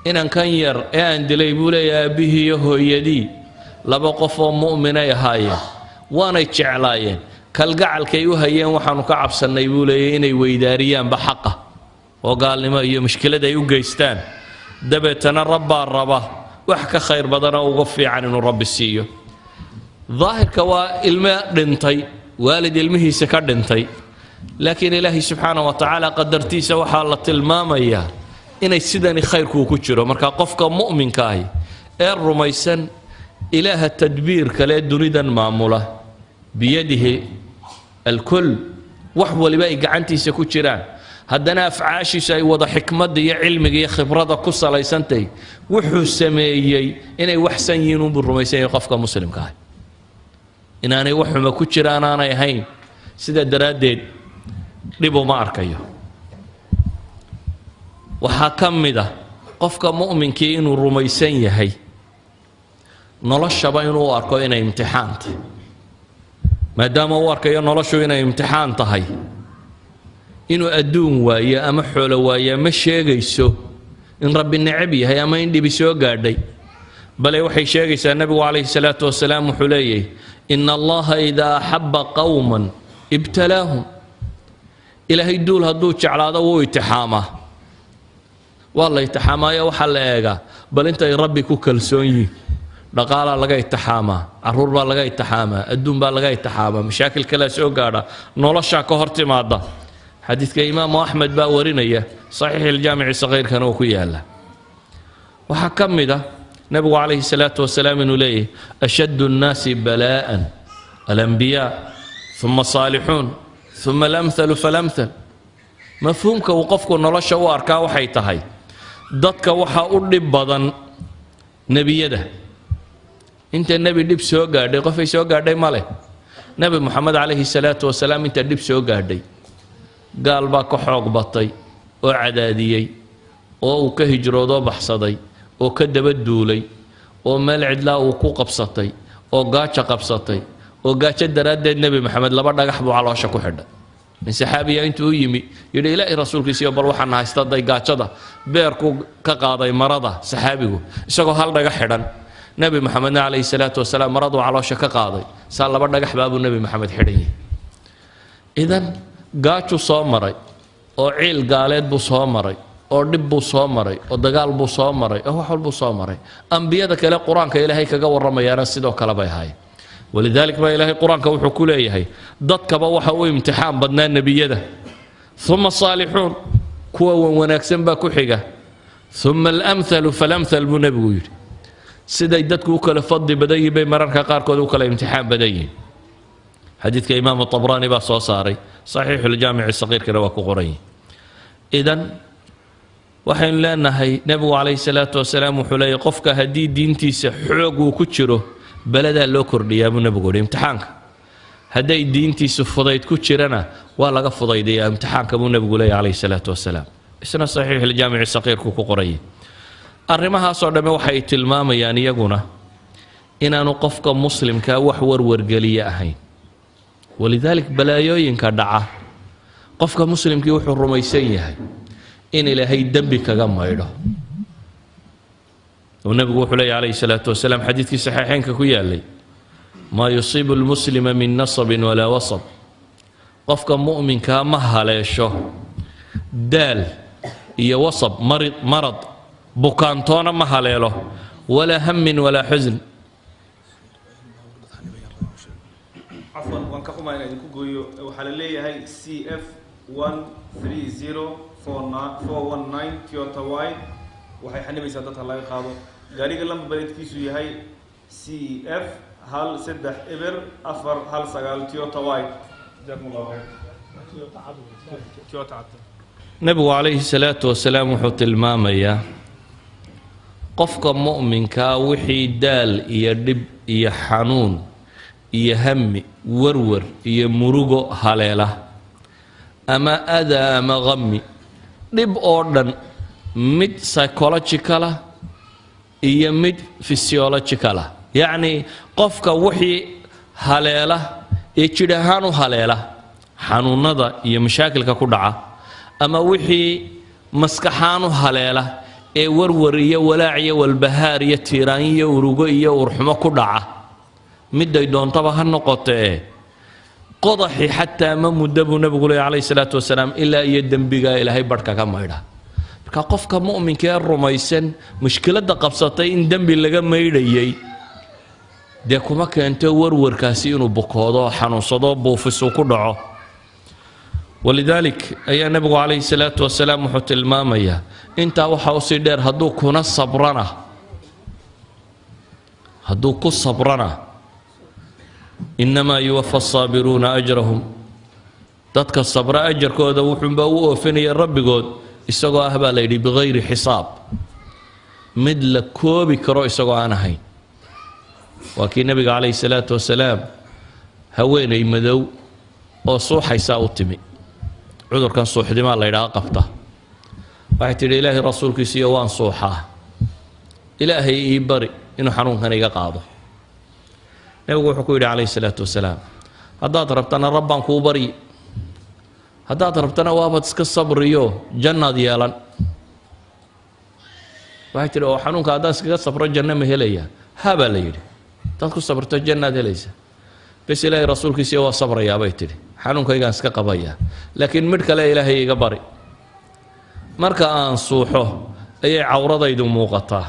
إن كان ير أن دليبولا يا به يهودي لبقف مؤمنا يهايا وانا يتشعلاين كالقعل كيوهيين وحنو كعب سنيبولا إني ويداريان بحقه وقال لما هي مشكلة دا يوغيستان دبتنا الربا وحكى خير بدنا وغفي عن رب السيو ظاهر كوا الماء دنتي والد المهي سكر دنتي لكن إلهي سبحانه وتعالى قدرتي سوى حالة المامية inay sidani khayrku ku jiro marka qofka mu'minka ah ee rumaysan ilaaha tadbiir kale dunidan maamula biyadihi alkull wax waliba ay gacantiisa ku jiraan haddana afcaashiisa ay wada xikmad iyo cilmiga iyo khibrada ku salaysantay wuxuu sameeyay inay waxsan yihiin uu rumaysan qofka muslimka ah inaanay waxuma ku jiraan aanay ahayn sida daraadeed dhibo ma arkayo waxaa kamida qofka mu'minkii inuu rumaysan yahay noloshaba inuu arko inay imtixaan tahay maadaama uu arkayo noloshu inay imtixaan tahay inuu adduun waayo ama xoolo waayo ma sheegayso in rabbi necab yahay ama in dhibi soo gaadhay bal waxay sheegaysaa nabigu calayhi salaatu wasalaam wuxuu leeyahay inna allaha idaa ahabba qawman ibtalaahum ilaahay duul hadduu jeclaado wuu itixaamaa والله يتحامى وحا لا ايغا بل انت ربي كو كلسوني دقالا لغا يتحامى عرور با لغا يتحامى ادون با لغا يتحامى مشاكل كلا سو غادا نولشا كهورتيمادا حديث امام احمد با ورينيا صحيح الجامع الصغير كان كو يالا وحا كميدا نبي عليه الصلاه والسلام انه ليه اشد الناس بلاء الانبياء ثم الصالحون ثم الامثل فالامثل مفهومك وقفك نولشا واركا وحي تahay dadka waxa u dhib badan nabiyada inta nabi dib soo gaadhay qofay soo gaadhay male nabi maxamed alayhi salaatu wasalaam inta dib soo gaadhay gaal baa ka xoog batay oo cadaadiyay oo uu ka hijroodo baxsaday oo ka daba duulay oo meel cidla uu ku qabsatay oo gaaja qabsatay oo gaaja daraadeed nabi maxamed laba dhagax buu caloosha ku xidhay من saxaabiya intuu yimi yidhi ilaahay rasuulkiisa bal waxaan haystaa daygaajada beerku ka qaaday marada saxaabigu isagoo hal dhagax xidhan nabi maxamed alayhi salaatu wasalaam maradu caloosha ka qaaday saa laba dhagax baa nabi maxamed xidhan idan gaaju soo maray oo ciil gaaleed buu soo maray oo dib buu soo maray oo dagaal buu soo maray oo wax walba soo maray anbiyada kale quraanka ilaahay kaga waramayana sidoo kale bay ahaayeen ولذلك ما إلهي القرآن كوحو كليه ضدك بوحا امتحان بدنا النبيده ثم الصالحون كوا وناكسن باكوحيقة ثم الأمثل فالأمثل بنبوي سيدا يددك وكلا فضي بدي بي مرانك قاركو وكلا امتحان بدي حديث كإمام الطبراني باصو صاري صحيح الجامع الصغير كرواكو قري إذن وحين لأن هي نبو عليه الصلاة والسلام وحلي قفك هدي دينتي سحوق وكتشره بلدا لو كرديا ابو نبي قول امتحانك هداي دينتي سفضيت كجيرنا ولا قفضيدي امتحانك ابو نبي قول عليه الصلاه والسلام اسنا صحيح الجامع الصغير كو قري ارمها سو دمه waxay tilmaamayaan iyaguna inaanu qofka muslimka wax warwargaliya ahayn walidalik balaayooyinka dhaca qofka muslimkii wuxuu rumaysan yahay in ilaahay dambi kaga maydho والنبي وحلي عليه الصلاة والسلام حديث في صحيحين كويالي ما يصيب المسلم من نصب ولا وصب قفك مؤمن كامها لا يشوه دال هي وصب مرض بكانتون مها له ولا هم ولا حزن عفوا وانكحوا معنا نكوجو وحللي هاي CF 130419 تويوتا واي waxay xanibaysaa dadka laga qaado gaariga lamba baledkiisu yahay CF 130419 Toyota White jazakumullahu khayr Toyota nabigu alayhi salaatu wasalaam wuxuu tilmaamayaa qofka mu'minka wixii daal iyo dhib iyo xanuun iyo hammi warwar iyo murugo haleela ama adaa ama ghammi dhib oo dhan mid psychological iyo mid physiological yani qofka wixii haleela ee jidhahaan u haleela xanuunada iyo mashaakilka ku dhaca ama wixii maskaxaan u haleela ee warwar iyo walaac iyo walbahaar iyo tiiraan iyo urugo iyo urxumo ku dhaca miday doontaba ha noqotee qodaxi xataa ma mudabu nabigu alayhi salaatu wasalaam ilaa iyo dembiga ilaahay barhka ka maydha qofka mu'minka ee rumaysan mushkilada qabsatay in dambi laga meydhayay de kuma keento warwarkaasi inuu bukoodo xanuunsado buufisu ku dhaco walidalik ayaa nabigu alayhi salaatu wasalaam wuxuu tilmaamayaa intaa waxa uu si dheer hadduu ku sabrana inamaa yuwaffa asaabiruuna ajrahum dadka sabra ajarkooda wuxuunbaa u oofinaya rabbigood isagoo ah baa la yidhi bigayri xisaab mid la koobi karo isagoo aan ahayn waa kii nabiga calayhi salaatu wasalaam haweenay madow oo suuxaysaa u timi cudurkan suuxdimaa la yidhaha qabta waxay tidhi ilaahay rasuulkiisiiyo waan suuxaa ilaahay ii bari inuu xanuunkan iga qaado nabigu wuxuu ku yidhi calayhi salaatu wasalaam haddaad rabtana rabbaan kuu baryi haddaad rabtana waabaad iska sabriyo jannaad yeelan waxay tidhi oo xanuunka haddaad iskaga sabro janno ma helaya ha baa la yidhi haddaad ku sabrto jannaad helaysa bes ilaahay rasuulkiisiiyo waa sabrayaa bay tidhi xanuunkaygaan iska qabayaa laakiin midh kale ilaahay iga bari marka aan suuxo ayay cawradaydu muuqataa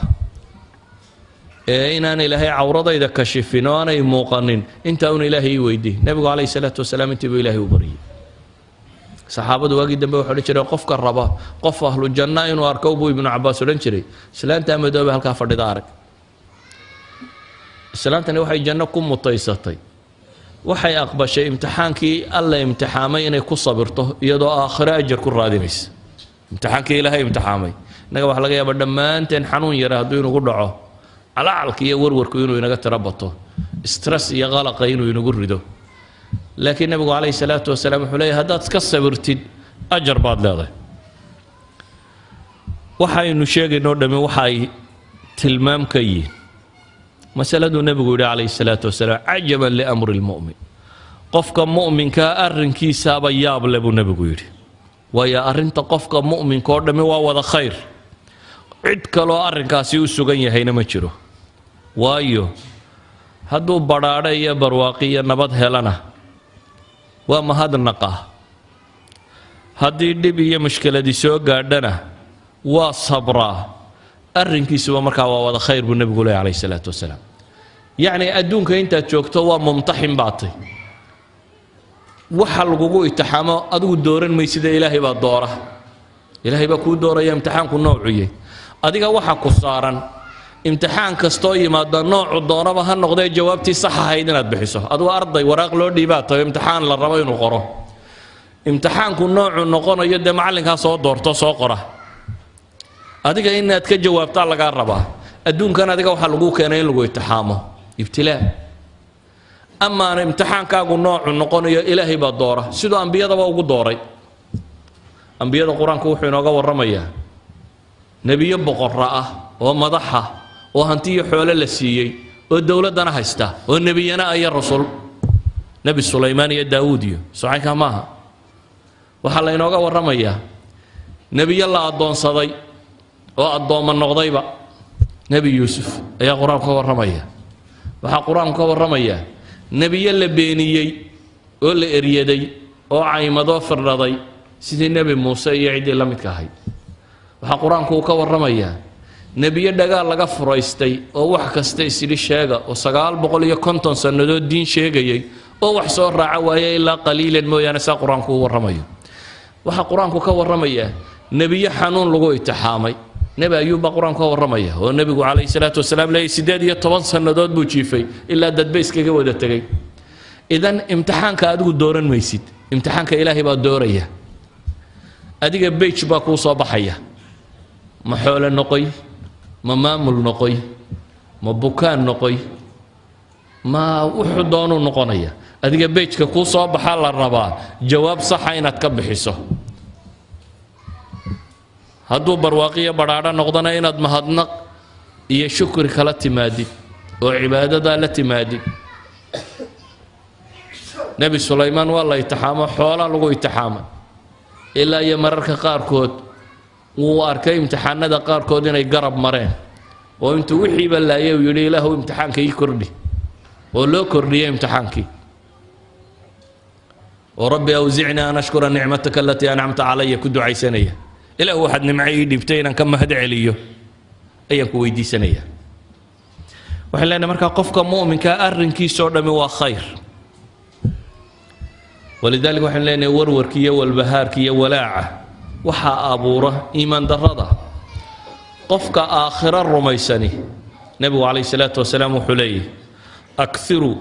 ee inaan ilaahay cawradayda kashifin oo aanay muuqanin intaa un ilaahay ii weydiin nabigu calayhi salaatu wasalaam intiibuu ilaahay u baryay saxaabadu waagii dambe wuxuu odhan jiray qofka raba qof ahlu janna inuu arko buu ibnu cabbaas odhan jiray islaantaa madoobe halkaa fadhida arag islaantani waxay janno ku mutaysatay waxay aqbashay imtixaankii alla imtixaamay inay ku sabirto iyadoo aakhiro ajar ku raadinaysa imtixaankii ilaahay imtixaamay innaga waxaa laga yaabaa dhammaanteen xanuun yara hadduu inugu dhaco calacalka iyo warwarku inuu inaga tiro bato stress iyo qalaqa inuu inagu rido laakiin nabigu calayhi salaatu wasalaam wuxuu leeyahay haddaad iska sabirtid ajar baad leedahay waxaynu sheegaynoo dhammi waxa ay tilmaam ka yihiin masaladuu nabigu yidhi calayhi salaatu wasalaam cajaban liamri lmu'min qofka mu'minka arrinkiisaaba yaab leh buu nebigu yidhi waayo arrinta qofka mu'minka oo dhammi waa wada khayr cid kaloo arrinkaasi u sugan yahayna ma jiro waayo hadduu badhaadho iyo barwaaqi iyo nabad helana waa mahadnaqa haddii dhib iyo mushkiladii soo gaadhana waa sabraa arrinkiisuba markaa waa wada khayr buu nebigu leeyahay calayhi salaatu wasalaam yacni adduunka intaad joogto waa mumtaxin baatay waxa lagugu itixaamo adigu dooran maysida ilaahay baa doora ilaahay baa kuu dooraya imtixaanku noocuyey adiga waxa ku saaran imtixaan kastoo yimaada noocu doonaba ha noqdee jawaabtii sax ahayd inaad bixiso adigu arday waraaq loo dhiibaa tahay imtixaan la rabo inuu qoro imtixaanku noocu noqonayo dee macallinkaa soo doorto soo qora adiga inaad ka jawaabtaa lagaa rabaa adduunkan adiga waxaa lagu keenay in lagu itixaamo ibtilaa amaana imtixaankaagu noocu noqonayo ilaahay baa doora sidoo ambiyadaba ugu dooray ambiyada qur-aanku wuxuu inooga warramayaa nebiyo boqorra ah oo madaxa oo hantiyo xoolo la siiyey oo dowladdana haysta oo nebiyana iyo rasul nebi sulaymaan iyo daawuud iyo socaynka maaha waxaa la inooga warramayaa nebiyo la addoonsaday oo addoomma noqdayba nebi yuusuf ayaa qur-aanku ka warramaya waxaa qur-aanku ka warramayaa nebiyo la beeniyey oo la eryaday oo caymadoo firdhaday sidii nebi muuse iyo ciddii la midka ahayd waxaa qur-aanku uu ka warramayaa nebiyo dhagaal laga furaystay oo wax kasta isidhi sheega oo 950 sannadood diin sheegayay oo wax soo raaca waaya ilaa qaliilan mooyaane saa qur-aanku u warramayo waxaa qur-aanku ka warramayaa nebiyo xanuun lagu itixaamay nebi ayuub baa qur-aanku ka warramaya oo nebigu calayhi salaatu wasalaam leeyay 18 sannadood buu jiifay ilaa dadba iskaga wada tegay idan imtixaanka adigu dooran maysid imtixaanka ilaahay baa dooraya adiga beej baa kuu soo baxaya ma xoolo noqoy ma maamul noqoy ma bukaan noqoy ma wuxuu doonuu noqonaya adiga beejka kuu soo baxaa la rabaa jawaab saxa inaad ka bixiso hadduu barwaaqiyo badhaadho noqdana inaad mahadnaq iyo shukri kala timaadid oo cibaadadaa la timaadid nebi sulaymaan waa la itixaamo xoolaa lagu itixaamay ilaa iyo mararka qaarkood wuu arkay imtixaanada qaarkood inay garab mareen oo intuu wixiiba laayay uu yidhi ilaahu imtixaanka ii kordhi oo loo kordhiyay imtixaankii oo rabbi awzicnii an ashkura nicmataka alatii ancamta calaya ku ducaysanaya ilaahu waxaad nimcay ii dhibtay inaan ka mahad celiyo ayaan ku weydiisanaya waxaan leenahay markaa qofka mu'minkaa arrinkiisoo dhammi waa khayr walidaalika waxaan leenahay warwarki iyo walbahaarki iyo walaaca waxaa abuura iimaan darrada qofka aakhiro rumaysani nebigu calayhi salaatu wasalaam wuxuu leeyahy akthiruu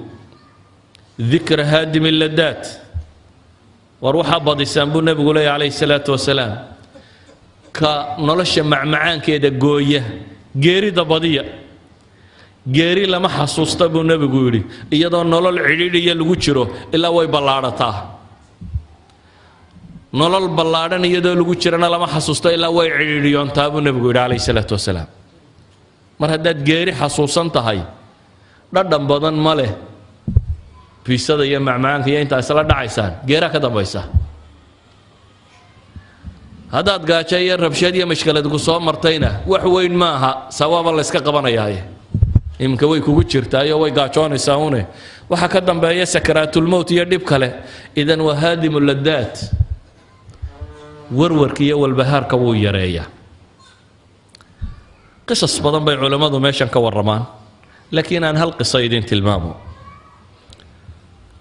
dikra haadimi ladaat war waxaa badisaan buu nebigu leeyahy calayhi salaatu wasalaam ka nolosha macmacaankeeda gooya geerida badiya geeri lama xasuusta buu nebigu yidhi iyadoo nolol cidhiidhiya lagu jiro ilaa way ballaadhataa nolol ballaadhan iyadoo lagu jirana lama xasuusto ilaa way cidhiidhiyoontaa buu nebigu yidhi calayhi salaatu wasalaam mar haddaad geeri xasuusan tahay dhadhan badan ma leh biisada iyo macmacaanka iyo intaa isla dhacaysaan geeraa ka dambaysa haddaad gaajo iyo rabshad iyo mashkalad ku soo martayna wax weyn ma aha sawaaba la iska qabanayaaye iminka way kugu jirtaayo way gaajoonaysaa une waxa ka dambeeya sakaraatulmowt iyo dhib kale idan waa haadimu ladaat warwarka iyo walbahaarka wuu yareeyaa qisas badan bay culammadu meeshan ka warramaan laakiin aan hal qiso idin tilmaamo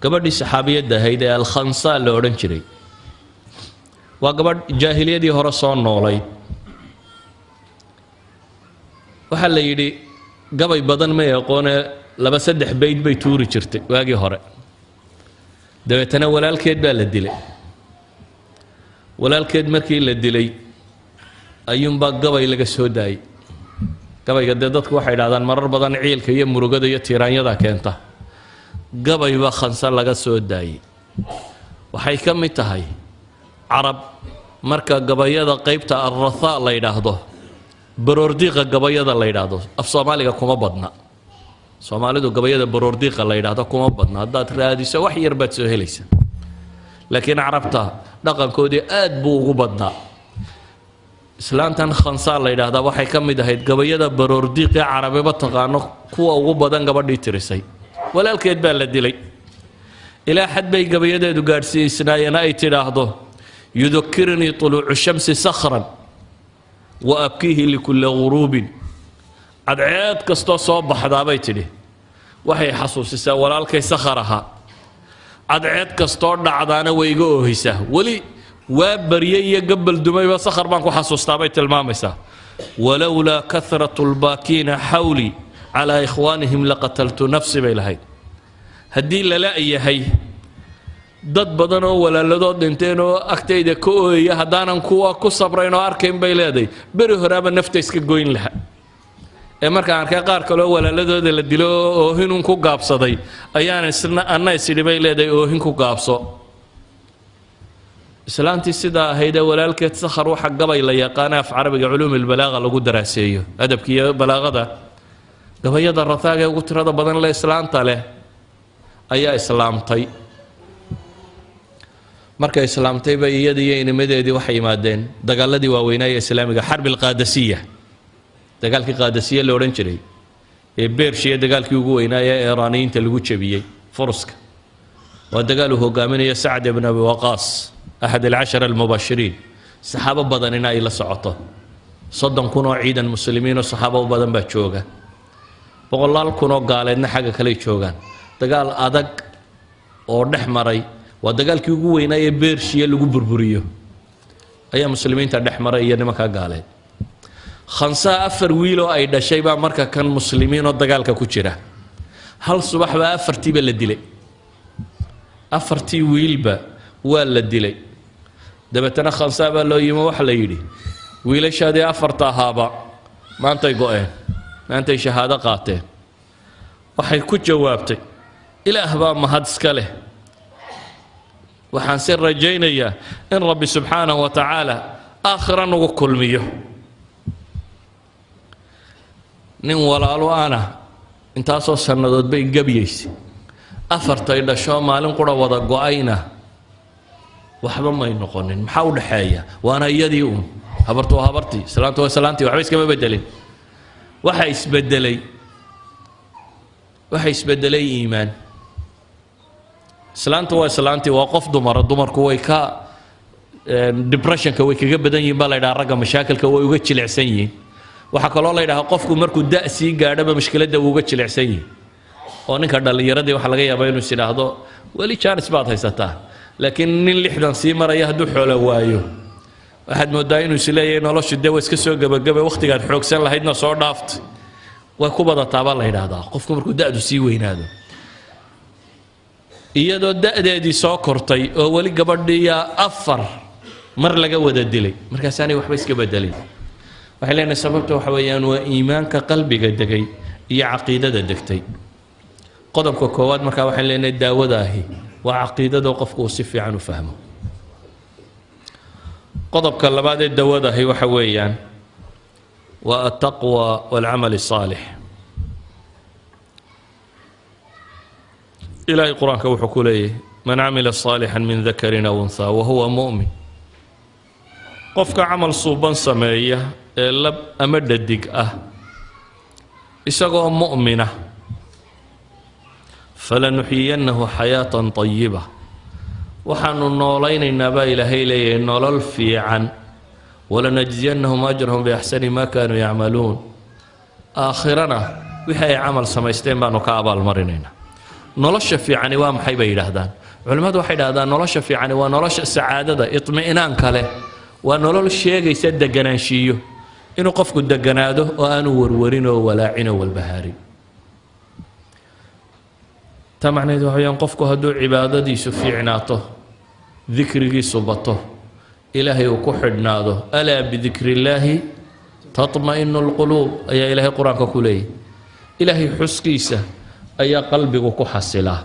gabadhii saxaabiyadda ahayd ee alkhansaa la odhan jiray waa gabadh jaahiliyadii hore soo noolayd waxaa la yidhi gabay badan may aqoonee 2-3 bayd bay tuuri jirtay waagii hore dabeetana walaalkeed baa la dilay walaalkeed markii la dilay ayuunbaa gabay laga soo daayay gabayga dee dadku waxay idhahdaan marar badan ciilka iyo murugada iyo tiiraanyada keenta gabay baa khansa laga soo daayay waxay ka mid tahay carab marka gabayada qaybta arrathaa la yidhaahdo baroordiiqa gabayada la yidhaahdo af soomaaliga kuma badna soomaalidu gabayada baroordiiqa la yidhaahdo kuma badna haddaad raadiso wax yar baad soo helaysa laakiin carabta dhaqankoodii aad buu ugu badnaa islaantan khansaa la yidhaahdaa waxay ka mid ahayd gabayada baroordiiqee carabiba taqaano kuwa ugu badan gabadhii tirisay walaalkeed baa la dilay ilaa xad bay gabayadeedu gaadhsiisnaayeen ay tidhaahdo yudakirnii tuluucu shamsi sakhran wa abkiihi likulli guruubin cadceed kastoo soo baxdaabay tidhi waxay xasuusisaa walaalkay sakhar ahaa cadceed kastoo dhacdaana way iga oohaysaa weli waa baryay iyo gabal dumayba sakhar baan ku xasuustaabay tilmaamaysaa walowlaa kahratu lbaakiina xawlii calaa ikhwaanihim laqataltu nafsi bay lahayd haddii lala yahay dad badan oo walaaladood dhinteen oo agtayda ka ooyaya haddaanan kuwa ku sabrayn oo arkayn bay leedahay beri horaaba nafta iska goyn laha ee markaan arkay qaar kaleoo walaaladooda la dilo oo oohinun ku gaabsaday ayaan anna isidhi bay leedahay oohin ku gaabso islaantii sidaa ahaydee walaalkeed sakhar waxa gabay la yaqaana af carabiga culuum ilbalaaqa lagu daraaseeyo adabkiiyo balaaqada gabayada rataaga ee ugu tirada badan le islaanta leh ayaa islaamtay markay islaamtay bay iyadii iyo inimadeedii waxay yimaadeen dagaaladii waaweynaa ee islaamiga xarbi alqaadasiya dagaalkii qaadasiya la odhan jiray ee beershiya dagaalkii ugu weynaa ee iiraaniyiinta lagu jebiyey furuska waa dagaal uu hogaaminayo sacd ibn abi waqaas axad alcashara almubashiriin saxaabo badanina ay la socoto 30 kun oo ciidan muslimiin oo saxaabo badan baa jooga 100 kun oo gaaleedna xagga kale joogaan dagaal adag oo dhex maray waa dagaalkii ugu weynaa ee beershiya lagu burburiyo ayaa muslimiinta dhex maray iyo nimanka gaaleed khansaa 4 wiil oo ay dhashay baa marka kan muslimiin oo dagaalka ku jira hal subax baa 4tiiba la dilay 4tii wiilba waa la dilay dabeetana khansaa baa loo yimi waxa la yidhi wiilashaadii 4 ahaaba maantay go'een maantay shahaado qaateen waxay ku jawaabtay ilaah baa mahad iska leh waxaan si rajaynayaa in rabbi subxaanahu wa tacaala aakhira nagu kulmiyo nin walaalo ana intaasoo sannadood bay gabyaysa 4tay dhasho maalin qura wada go'ayna waxba may noqonin maxaa u dhaxeeya waana iyadii habartu waa habartii islaantu waa islaantii waxba iskama bedelin waxa isbedelay iimaan islaantu waa islaantii waa qof dumara dumarku way ka depressionka way kaga badan yihiin baa la yidhaha ragga mashaakilka way uga jilicsan yihiin waxaa kaloo la yidhaha qofku markuu da' sii gaadhaba mushkiladda wuu uga jilicsan yihin oo ninka dhallinyaradii waxa laga yaabaa inuu is idhaahdo weli jaanis baad haysataa laakiin nin 60 sii maraya hadduu xoolo waayo waxaad moodaa inuu is leeyahay noloshu dee waa iska soo gabagaba wakhtigaad xoogsan lahaydna soo dhaaftay way ku badataa baa la yidhaahdaa qofku markuu da'du sii weynaado iyadoo da'deedii soo kortay oo weli gabadhiiya 4 mar laga wada dilay markaasaanay waxba iska bedelin waxay leenahay sababta waxa weeyaan waa iimaanka qalbiga degay iyo caqiidada degtay qodobka koowaad markaa waxaan leenahay daawadaahi waa caqiidada qofku uu si fiican u fahmo qodobka labaad ee daawadaahi waxa weeyaan waa attaqwa walcamal الصaalix ilaahay qur-aanka wuxuu ku leeyahay man camila صaalixا min dakarin aw unhaa wahuwa mu'min qofka camal suuban sameeya ee lab ama dhadig ah isagoo mu'mina falanuxyiyannahu xayaatan طayiba waxaanu noolaynaynaa baa ilaahay leeyahay nolol fiican walanajziyannahum ajrahum biaxsani ma kaanuu yacmaluun aakhirana wixii ay camal samaysteen baanu ka abaalmarinaynaa nolosha fiicani waa maxay bay yidhaahdaan culimmadu waxay yidhahdaan nolosha fiicani waa nolosha sacaadada iطmi'naanka leh waa nolol sheegaysa deganaanshiiyo inuu qofku deganaado oo aanu warwarin oo walaacin oo walbahaarin taa macnaheedu waxa weyaan qofku hadduu cibaadadiisu fiicnaato dikrigiisu bato ilaahay uu ku xidhnaado alaa bidikri illaahi tatma'inu lquluub ayaa ilaahay qur-aanka ku leeyahy ilaahay xuskiisa ayaa qalbigu ku xasilaa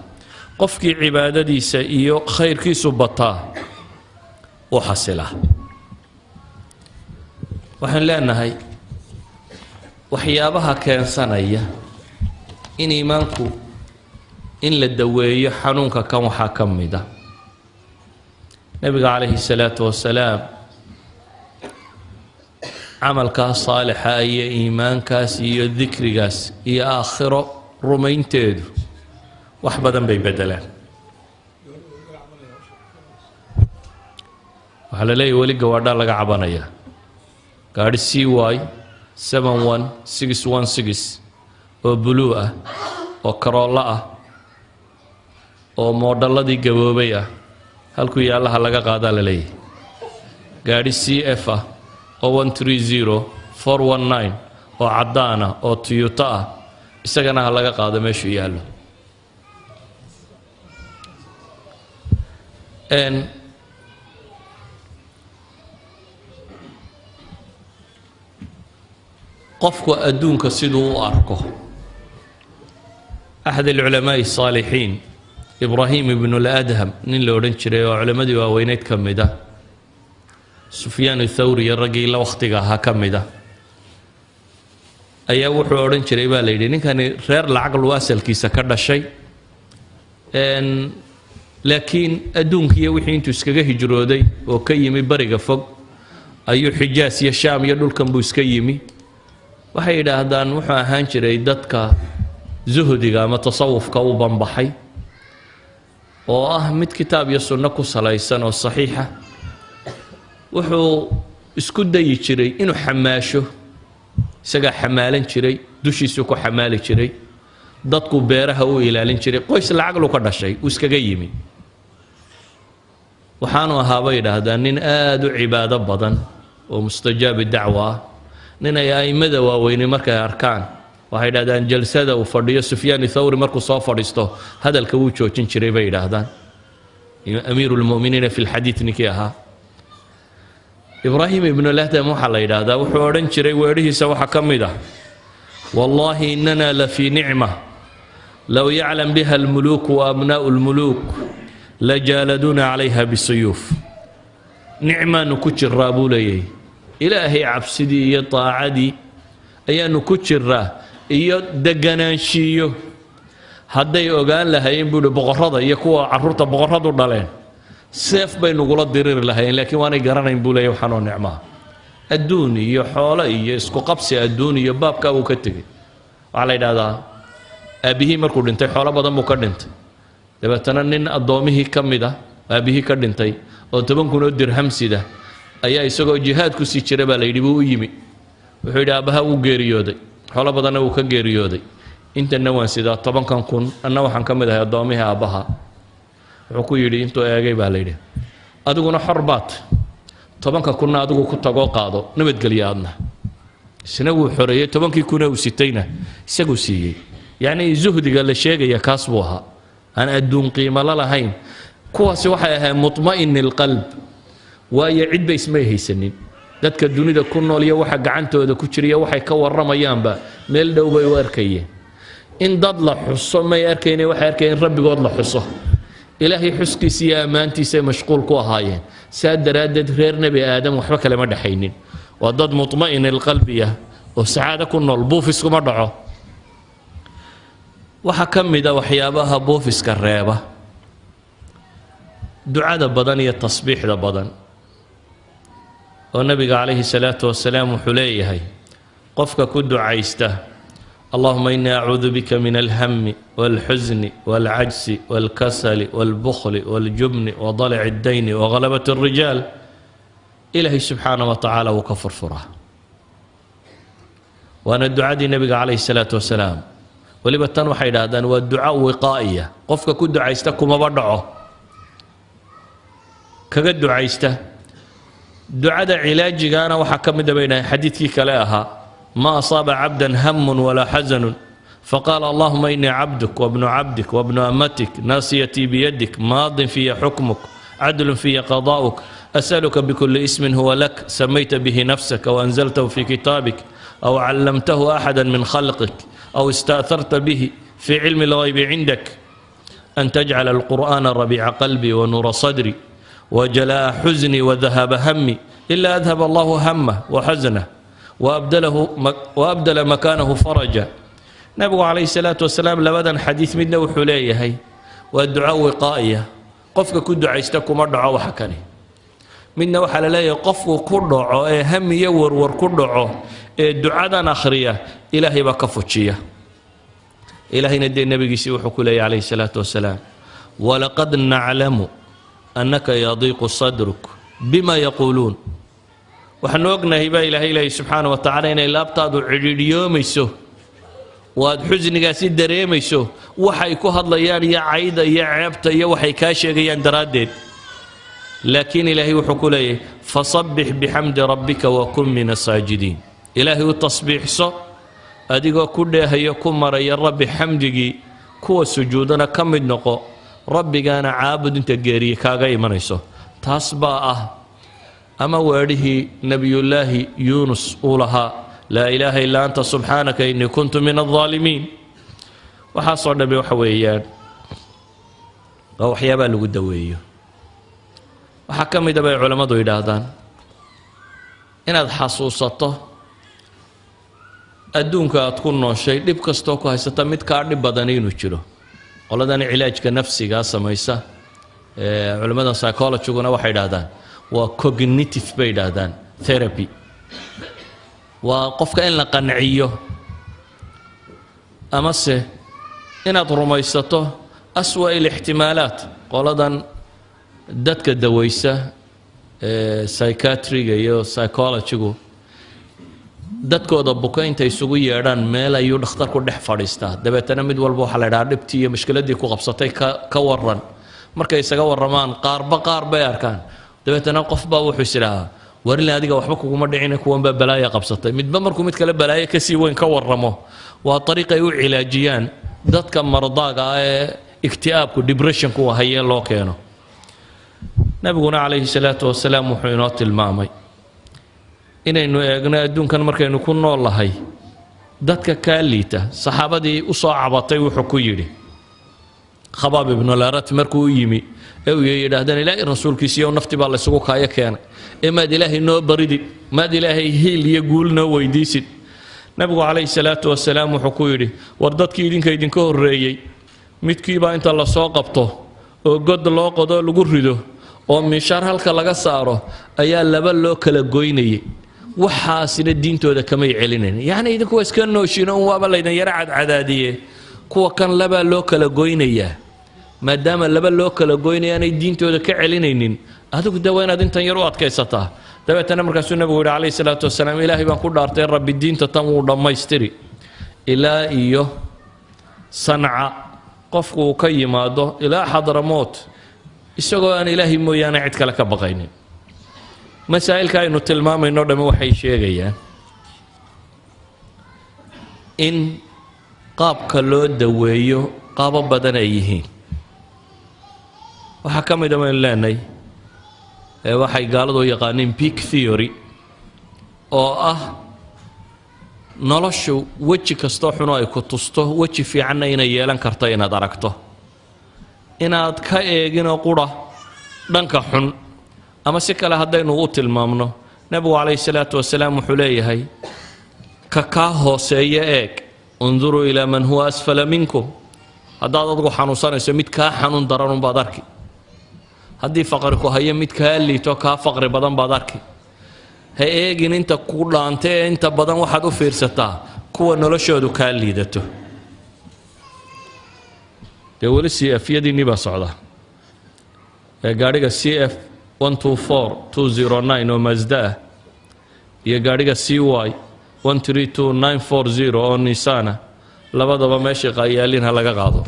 qofkii cibaadadiisa iyo khayrkiisu bataa u xasilaa waxaan leenahay waxyaabaha keensanaya in iimaanku in la daweeyo xanuunka kan waxaa ka mid ah nabiga calayhi salaatu wasalaam camalkaas saalixa iyo iimaankaas iyo dikrigaas iyo aakhiro rumaynteedu wax badan bay bedelaan waxaa la leeyahay weli gawaadhaa laga cabanaya gaadhi cy 71616 oo buluu ah oo karoollo ah oo moodhalladii gaboobay ah halkuu yaallaha laga qaadaa la leeyahay gaadhi cf ah oo 130419 oo caddaan ah oo Toyota ah isagana ha laga qaado meeshuu yaallo qofku adduunka siduu u arko axad alculamaa'i الصaalixiin ibraahim ibnu اladham nin la odhan jiray oo culammadii waaweyneyd ka mid ah sufyaan athawri iyo raggii la wakhtiga ahaa ka mid ah ayaa wuxuu odhan jiray baa la yidhi ninkani reer lacag lu asalkiisa ka dhashay laakiin adduunkiiyo wixii intuu iskaga hijrooday oo ka yimi bariga fog ayuu xijaas iyo shaam iyo dhulkan buu iska yimi waxay yidhaahdaan wuxuu ahaan jiray dadka zuhdiga ama tasawufka u banbaxay oo ah mid kitaab iyo sunno ku salaysan oo saxiixa wuxuu isku dayi jiray inuu xamaasho isagaa xamaalan jiray dushiisuu ku xamaali jiray dadku beeraha u ilaalin jiray qoys lacag lu ka dhashay uu iskaga yimi waxaanu ahaaba yidhaahdaan nin aada u cibaado badan oo mustajaabi dacwa ah nin ay a'immada waaweyne markay arkaan waxay yidhahdaan jalsada uu fadhiyo sufyaan thawri markuu soo fadhiisto hadalka wuu joojin jiray bay yidhaahdaan amiiru lmu'miniina fi lxadiid ninkii ahaa ibraahim ibnu lahdam waxaa la yidhaahdaa wuxuu odhan jiray weedhihiisa waxaa ka mid ah wallaahi inana la fii nicma low yaclam biha almuluuku wa abnaa'u lmuluuk lajaaladuna calayha bisuyuuf nicmaanu ku jiraa buu leeyahay ilaahay cabsidii iyo daacadii ayaanu ku jiraa iyo deganaanshiiyo hadday ogaan lahaayeen buuhi boqorrada iyo kuwa carruurta boqorradu dhaleen seef bay nugula diriri lahaayeen laakiin waanay garanayn buu leeyahay waxaanoo nicmaha adduun iyo xoolo iyo isku qabsi adduun iyo baabkaa uu ka tegey waxaa la yidhahdaa aabbihii markuu dhintay xoolo badan buu ka dhintay dabeetana nin addoomihii ka mid ah aabbihii ka dhintay oo 10 kun oo dirham sida ayaa isagoo jihaad ku sii jira baa la yidhi buu u yimi wuxuu yidhi aabbaha wuu geeriyooday xoolo badanna wuu ka geeriyooday intana waan sidaa 10 kun anna waxaan ka mid ahay addoomihii aabbaha wuxuu ku yidhi intuu eegay baa la yidhi adiguna xor baad 10 kunna adigu ku tagoo qaado nabadgelya aadna isna wuu xoreeyey 10 kuna uu sitayna isagu siiyey yacni zuhdiga la sheegaya kaas buu ahaa aan adduun qiimo la lahayn kuwaasi waxay ahayd mutma'in alqalb waayo cid bay ismay haysanin dadka dunida ku nool iyo waxa gacantooda ku jira waxay ka warramayaanba meel dhow bay u arkayeen in dad la xuso may arkayeen waxay arkayeen rabbigood la xuso ilaahay xuskiisa iyo ammaantiisa mashquul ku ahaayeen saa daraaddeed reer nebi aadam waxba kale ma dhaxaynin waa dad mutma'in alqalbiya oo sacaado ku nool buufiskuma dhaco waxaa ka mid a waxyaabaha buufiska reeba ducada badan iyo tasbiixda badan oo nabiga calayhi salaatu wasalaam wuxuu leeyahay qofka ku ducaysta allahuma inii acuudu bika min alhami walxusni walcajsi walkasali walbukhli waljubni wadalaci اddayni waghalabati اlrijaal ilaahay subxaana wa tacaala wuu ka furfuraa waana ducadii nabiga calayhi salaatu wasalaam weliba tan waxay idhahdaan waa duca wiqaa'iya qofka ku ducaysta kumaba dhaco kaga ducaysta ducada cilaajigaana waxaa ka mid a bay dhahay xadiidkii kale ahaa ma asaaba cabdan hamun walaa xasanun faqaala allahuma inii cabduk wabnu cabdik wabnu amatik naasiyatii biyadik maadin fiya xukmuk cadlun fiya qadaa'uk asaluka bikuli ismin huwa lak samayta bihi nafsak aw anzaltahu fi kitaabik aw callamtahu axada min khalqik aw istaaharta bihi fi cilmi اlghaybi cindak an tajcala alqur'ana rabiica qalbii wanuura sadri وجلاء حزني وذهاب همي إلا أذهب الله همه وحزنه وأبدل مكانه فرجا nabigu calayhi salaatu wasalaam labadan xadiid midna wuxuu leeyahay waa duco wiqaa'iya qofka ku ducaysta kuma dhaco waxa kani midna waxaa la leeyahay qofku ku dhaco ee ham iyo warwar ku dhaco ee ducadan akhriya ilaahay baa ka fujiya ilaahayna dee nabigiisii wuxuu ku leeyahay calayhi salaatu wasalaam walaqad naclamu annaka yadiiqu sadruk bima yaquuluun waxaanu ognahay baa ilaahay leeyahay subxaana wa tacaala inay laabtaadu cidhiidhiyoomayso waad xusnigaasi dareemayso waxay ku hadlayaan iyo cayda iyo ceebta iyo waxay kaa sheegayaan daraaddeed laakiin ilaahay wuxuu ku leeyahay fasabbix bixamdi rabbika wa kun min asaajidiin ilaahay u tasbiixso adigoo ku dheehayo ku maraya rabbi xamdigii kuwa sujuudana ka mid noqo rabbigaana caabud inta geeriye kaaga imanayso taas baa ah ama weedhihii nebiyullaahi yuunus uu lahaa laa ilaaha illaa anta subxaanaka innii kuntu min aldaalimiin waxaasoo dhammi waxa weeyaan waa waxyaabaa lagu daweeyo waxaa ka mida bay culammadu yidhaahdaan inaad xasuusato adduunka aad ku nooshay dhib kastoo ku haysata mid kaa dhib badan inuu jiro qoladan cilaajka nafsigaa samaysa culimmada psychologiguna waxay yidhaahdaan waa cognitive bay yidhaahdaan therapy waa qofka in la qanciyo amase inaad rumaysato aswa ilixtimaalaat qoladan dadka dawaysa psychiatriga iyo psychologigu dadkooda buka intay isugu yeedhaan meel ayuu dhakhtarku dhex fadhiistaa dabeetana mid walba waxaa la idhaha dhibtii iyo mushkiladii ku qabsatay ka waran markay isaga warramaan qaar bay arkaan dabeetana qofbaa wuxuu is idhahaa warile adiga waxba kuguma dhicina kuwanbaa balaaya qabsatay midba markuu mid kale balaayo kasii weyn ka warramo waa ariiq ay u cilaajiyaan dadka mardaaga ah ee ikti'aabku depressionku hayee loo keeno nabiguna calayhi salaatu wasalaam wuxuu inoo tilmaamay inaynu eegno adduunkan markaynu ku nool lahay dadka kaa liita saxaabadii u soo cabatay wuxuu ku yidhi khabaab ibnularat markuu u yimi ee uu yidhaahdaan ilaahay rasuulkiisiiyo nafti baa laysugu kaayo keenay ee maad ilaahay noo baridid maad ilaahay hiil iyo guul noo weydiisid nabigu calayhi salaatu wasalaam wuxuu ku yidhi war dadkii idinka horreeyey midkiibaa inta la soo qabto oo god loo qodo lagu rido oo miishaar halka laga saaro ayaa laba loo kala goynayay waxaasina diintooda kamay celinayn yacni idinku waa iska nooshiin un waaba laydin yaro cadcadaadiye kuwa kan labaa loo kala goynayaa maadaama laba loo kala goynaya aanay diintooda ka celinaynin adigu de waa inaad intan yar u adkaysataa dabeetana markaasuu nabigu yidhi calayhi salaatu wasalaam ilaahay baan ku dhaartay rabbi diinta tan wuu dhammaystiri ilaa iyo sanca qofku uu ka yimaado ilaa xadramoot isagoo aan ilaahay mooyaane cid kale ka baqaynin masaa'ilka aynu tilmaamayno dhammi waxay sheegayaan in qaabka loo daweeyo qaabo badan ay yihiin waxaa ka mid a baynu leenahay waxay gaaladu u yaqaaniin peak theory oo ah noloshu weji kastoo xuno ay ku tusto weji fiicanna inay yeelan karto inaad aragto inaad ka eeginoo qura dhanka xun ama si kale haddaynu u tilmaamno nebigu calayhi salaatu wasalaam wuxuu leeyahay ka kaa hooseeya eeg unduruu ilaa man huwa asfala minkum haddaad adgu xanuunsanayso mid kaa xanuun daranunbaad arki haddii faqri ku hayo mid kaa liito kaa faqri badan baad arki ha eegin inta ku dhaanta ee inta badan waxaad u fiirsataa kuwa noloshoodu kaa liidato dee weli c f yadiinii baa socda ee gaadhiga c f 124209 oo masda ah iyo gaadhiga c y 132940 oo nisana labadaba meesha qayaalin ha laga qaado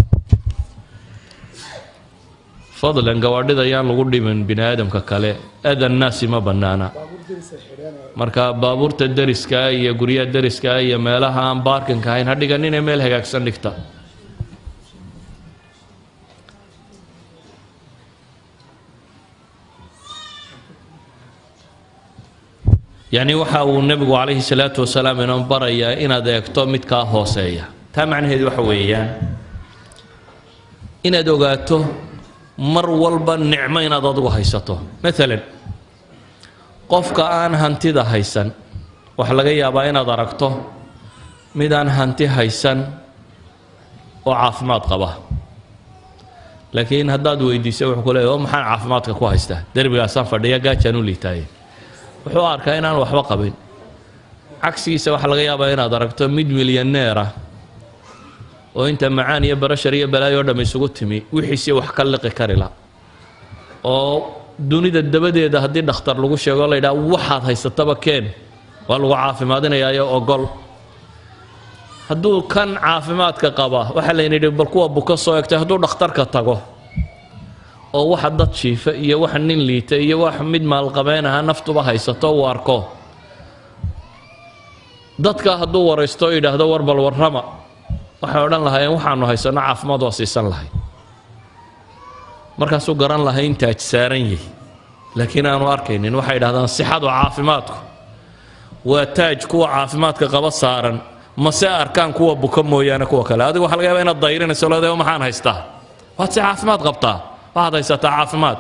fadlan gawaadhida ayaan lagu dhimin bini aadamka kale adan naasi ma bannaana marka baabuurta dariska iyo guryaha dariska iyo meelaha aan baarkinka ahayn ha dhiganinee meel hagaagsan dhigta يعني waxa uu nabigu calayhi salaatu wasalaam inoo barayaa inaad eegto mid kaa hooseeya taa macnaheedu waxa weeyaan inaad ogaato mar walba nicmo inaad adigu haysato maalan qofka aan hantida haysan waxa laga yaabaa inaad aragto mid aan hanti haysan oo caafimaad qaba laakiin haddaad weydiiso wuxuu ku leeyahay maxaan caafimaadka ku haystaa derbigaasaan fadhiya gaajaan u liitaaye wuxuu arkaa inaan waxba qabin cagsigiisa waxaa laga yaabaa inaad aragto mid milyaneer ah oo inta macaan iyo barashar iyo balaayo oo dham isugu timi wixiisii wax ka liqi kari la oo dunida dabadeeda haddii dhakhtar lagu sheego la yidhaha waxaad haysataba keen waa lagu caafimaadinayaayo ogol hadduu kan caafimaadka qaba waxaa layna yidhi bal kuwa buka soo egtay hadduu dhakhtarka tago oo waxa dad jiifa iyo waxa nin liita iyo wax mid maalqabeen aha naftuba haysato uu arko dadka hadduu waraysto oo yidhaahdo war bal warrama waxay odhan lahaayeen waxaanu haysanno caafimaad waa siisan lahay markaasuu garan lahay in taaj saaran yahay laakiin aanu arkaynin waxay yidhahdaan sixadu caafimaadku waa taaj kuwa caafimaadka qaba saaran mase arkaan kuwa buka mooyaane kuwa kale adigu waxaa laga yaabaa inaad dayrinayso leedahay maxaan haystaa waad si caafimaad qabtaa waxaad haysataa caafimaad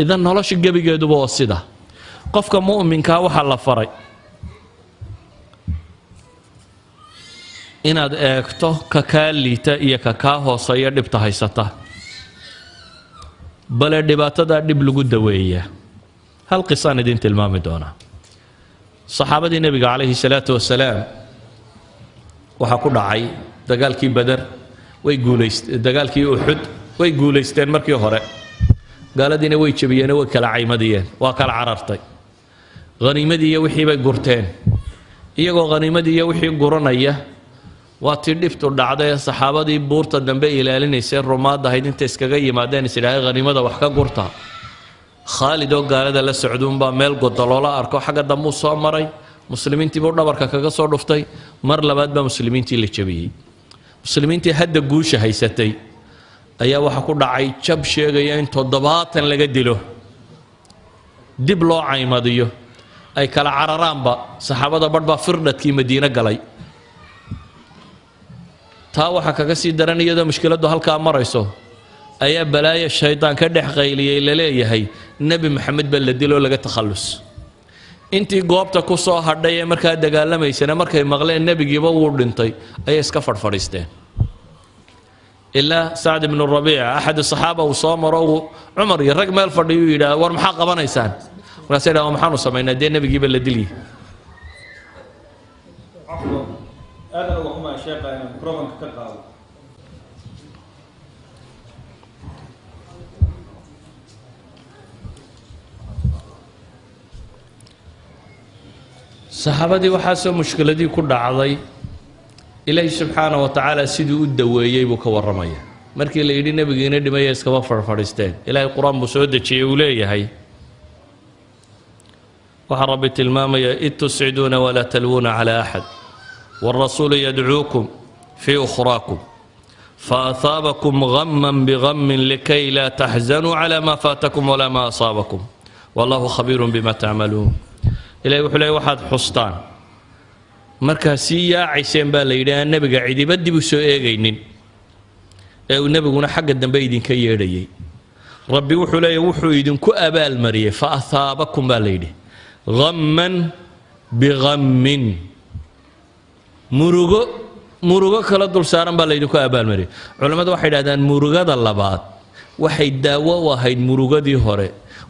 idan nolosha gebigeeduba waa sida qofka mu'minkaa waxaa la faray inaad eegto ka kaa liita iyo ka kaa hooseeya dhibta haysata bale dhibaatadaa dhib lagu daweeyaa hal qisaan idin tilmaami doonaa saxaabadii nebiga calayhi salaatu wasalaam waxaa ku dhacay dagaalkii badar dagaalkii uxud way guulaysteen markii hore gaaladiina way jabiyeenoo way kala caymadiyeen waa kala carartay haniimadii iyo wixii bay gurteen iyagoo haniimadii iyo wixii guranaya waa tii dhibtu dhacday ee saxaabadii buurta dambe ilaalinaysay rumaadda ahayd inta iskaga yimaadeen is idhaahay haniimada wax ka gurta khaalid oo gaalada la socduunbaa meel godoloola arko xagga dambuu soo maray muslimiintiibuu dhabarka kaga soo dhuftay mar labaad baa muslimiintii la jabiyey muslimiintii hadda guusha haysatay ayaa waxaa ku dhacay jab sheegaya in 70 laga dilo dib loo caymadiyo ay kala cararaanba saxaabada badh baa firdhadkii madiine galay taa waxaa kaga sii daran iyadoo mushkiladdu halkaa marayso ayaa balaaya shaydaan ka dhex qayliyey la leeyahay nebi maxamed baa la diloo laga takhallus intii goobta ku soo hadhay ee markaa dagaalamaysana markay maqleen nebigiiba wuu dhintay ayay iska fadhfadhiisteen ilaa sacd ibnu rabiica axad saxaaba uu soo maro cumar iyo rag meel fadhiyuu yidhaah war maxaa qabanaysaan markaasay dhaha maxaanu samaynaa dee nebigiiba la dilyi aadan uga xumaa sheekha inaan microfonka ka qaado saxaabadii waxaasoo mushkiladii ku dhacday ilaahi subxaana wa tacaala siduu u daweeyey buu ka warramaya markii la yidhi nebigiina dhimaya iskaba fadhfadhiisteen ilaahay qur-aan buu soo dejiyey uu leeyahay waxaa rabbi tilmaamaya id tusciduuna walaa talwuuna calaa axad والرسول يدعوكم في أخراكم فأثابكم غما بغم لكي لا تحزنوا على ما فاتكم ولا ما أصابكم والله خبير بما تعملون إلهي وحلي واحد حسطان مركزي يا عيسين بالليل النبي قاعد يبدي بسوء النبي قلنا حق الدنبيدين كي يريي ربي وحلي وحيدين كأبا المريه فأثابكم بالليل غما بغم murugo kala dul saaran baa laydinku abaalmariyay culimmadu waxay yidhahdaan murugada labaad waxay daawo u ahayd murugadii hore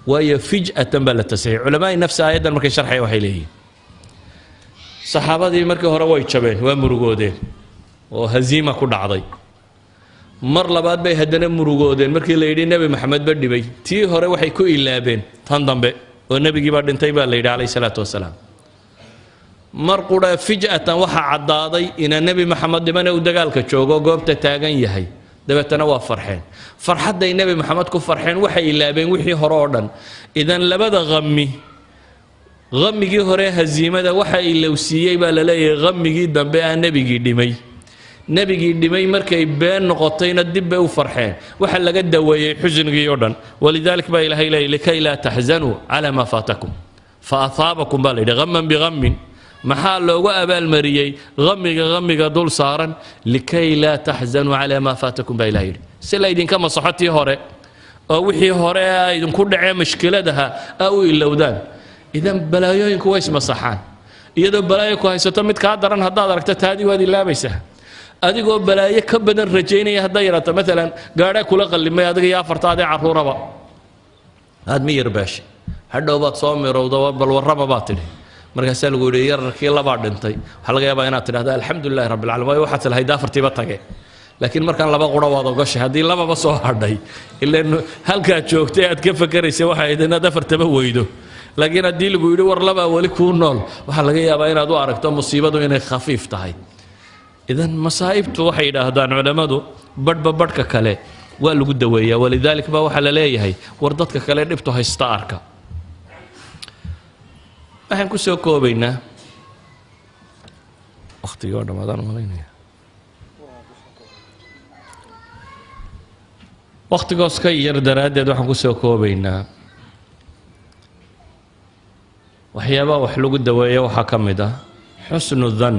waayo fij'atan baa la tasxiix culamaa'i nafsi aayaddan markay sharxaya waxay leeyihiin saxaabadii markii hore way jabeen waa murugoodeen oo haziima ku dhacday mar labaad bay haddana murugoodeen markii la yidhi nebi maxamed ba dhibay tii hore waxay ku ilaabeen tan dambe oo nebigii baa dhintay baa la yidhi calayhi salaatu wasalaam mar qura fij'atan waxaa caddaaday inaa nebi maxamed dhimane uu dagaalka joogo goobta taagan yahay dabeetana waa farxeen farxadday nebi maxamed ku farxeen waxay ilaabeen wixii hore oo dhan idan labada hammigii hore haziimada waxa ilowsiiyey baa la leeyahay hammigii dambe ah nebigii dhimay markay been noqotayna dib bay u farxeen waxa laga daweeyey xusnigii oo dhan walidalik baa ilaahay leeyahay likay laa taxzanuu calaa maa faatakum fa ahaabakum baa la yidhi ghamman bighammin maxaa loogu abaalmariyey hamiga dul saaran likay laa taxzanuu calaa maa faatakum baa ilaha yidhi si laydinka masaxo tii hore oo wixii hore a idinku dhacee mashkiladaha a u ilowdaan idan balaayooyinku way ismasaxaan iyadoo balaayo ku haysato mid kaa daran haddaad aragto taadii waad ilaabaysaa adigoo balaayo ka badan rajaynaya hadday yaraato maalan gaadhaa kula qallimay adiga iyo afartaadee carruuraba aad mi yar baashay hadhow baad soo mirowda bal warraba baad tidhi markaasaa lagu yidhi yararkii labaa dhintay waxaa laga yaabaa inaad tidhahda alxamdulilahi rabbi alcaalamiin waayo waxaad lahayd afartiiba tage laakiin markaan laba qura waad ogashay haddii lababa soo hadhay ilaan halkaad joogtay aad ka fakaraysay waxay ahayd inaad afartaba weydo laakiin haddii lagu yidhi war labaa weli kuu nool waxaa laga yaabaa inaad u aragto musiibadu inay khafiif tahay idan masaa'ibtu waxay yidhaahdaan culammadu badhba badhka kale waa lagu daweeyaa walidaalik baa waxaa la leeyahay war dadka kale dhibtu haysta arka waxaan ku soo koobaynaa wakhtigii oo dhammaadaan malaynaya wakhtigoos ka yar daraaddeed waxaan ku soo koobaynaa waxyaabaha wax lagu daweeya waxaa ka mid ah xusnu dan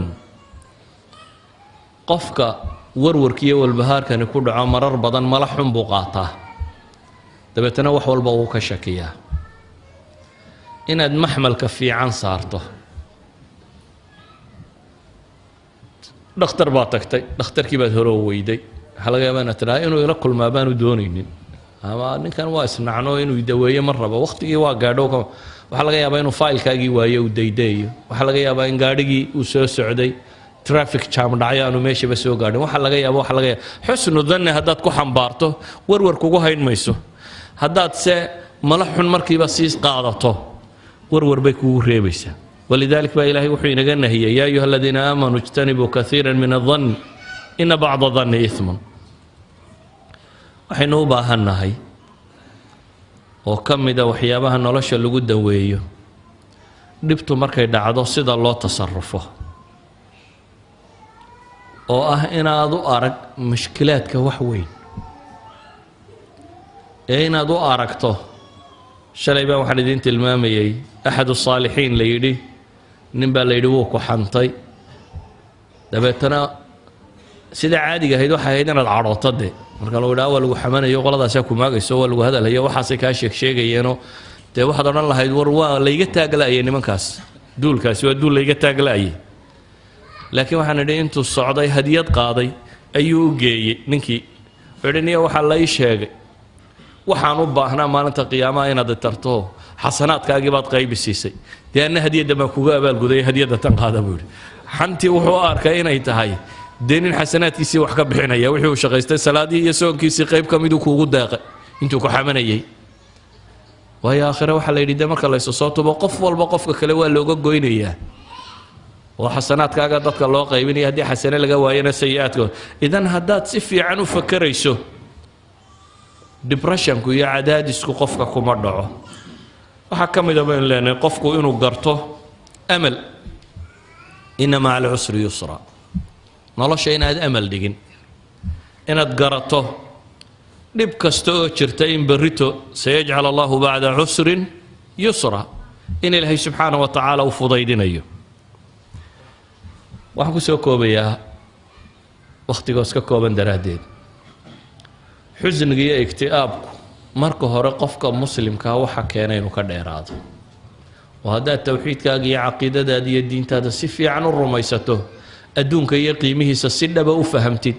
qofka warwarkiiyo walbahaarkani ku dhaco marar badan mala xun buu qaataa dabeetana wax walba uu ka shakiyaa inaad maxmalka fiican saarto dhakhtar baad tagtay dhakhtarkii baad hore weyday waxaa laga yaabaa inaad tidhaha inuu ila kulmaa baanu doonaynin ama ninkan waa isnacno inuu daweeyo ma rabo wakhtigii waa gaadho waxaa laga yaabaa inuu faylkaagii waayo uu daydaeyo waxaa laga yaabaa in gaadhigii uu soo socday traffic jam dhacyo aanu meeshaba soo gaadhin waxaa laga yaaba xusnu danni haddaad ku xambaarto warwar kugu hayn mayso haddaad se mala xun markiiba sii qaadato warwar bay kugu reebaysaa walidalik baa ilaahay wuxuu inaga nahiyey yaa ayuha aladiina aamanuu ijtanibuu kaiira min adanni ina bacda danni iimun waxaynu u baahannahay oo ka mida waxyaabaha nolosha lagu daweeyo dhibtu markay dhacdo sida loo tasarufo oo ah inaad u arag mushkilaadka wax weyn ee inaad u aragto shalay baan waxaan idiin tilmaamayay axadu saalixiin la yidhi nin baa la yidhi wuu ku xantay dabeetana sida caadiga ahayd waxay ahayd inaad cadhooto de marka lagu yidhaha waa lagu xamanayo qoladaasaa ku maagayso waa lagu hadalhayo waxaasay kaa sheegayeenoo dee waxaad odhan lahayd war waa layga taagla'ayay nimankaas duulkaasi waa duul layga taagla'ayay laakiin waxaan idhi intuu socday hadiyad qaaday ayuu u geeyey ninkii wuxuu yidhi niya waxaa la ii sheegay waxaan u baahnaa maalinta qiyaamaha inaad tarto xasanaadkaagii baad qaybi siisay dee anna hadiyadda baan kuga abaalguday hadiyadda tan qaada buu yidhi xantii wuxuu u arkay inay tahay dee nin xasanaadkiisii wax ka bixinaya wixii uu shaqaystay salaadii iyo soonkiisii qayb ka miduu kuugu deeqay intuu ku xamanayay waayo aakhire waxaa la yidhi dee marka laysu soo tubo qof walba qofka kale waa looga goynayaa oo xasanaadkaaga dadka loo qaybinaya haddii xasane laga waayana sayi-aadka idan haddaad si fiican u fakerayso depressionku iyo cadaadisku qofka kuma dhaco waxaa ka mida baynu leenahay qofku inuu garto amal ina maca alcusri yusra nolosha inaad amal dhigin inaad garato dhib kasta oo jirta in berrito sayajcal allahu bacda cusrin yusra in ilaahay subxaana wa tacaala u fudaydinayo waxaan ku soo koobayaa wakhtigoos ka kooban daraaddeed xusniga iyo igti'aabku marka hore qofka muslimkaa waxa keena inuu ka dheeraado oo haddaad towxiidkaaga iyo caqiidadaada iyo diintaada si fiican u rumaysato adduunka iyo qiimihiisa si dhaba u fahamtid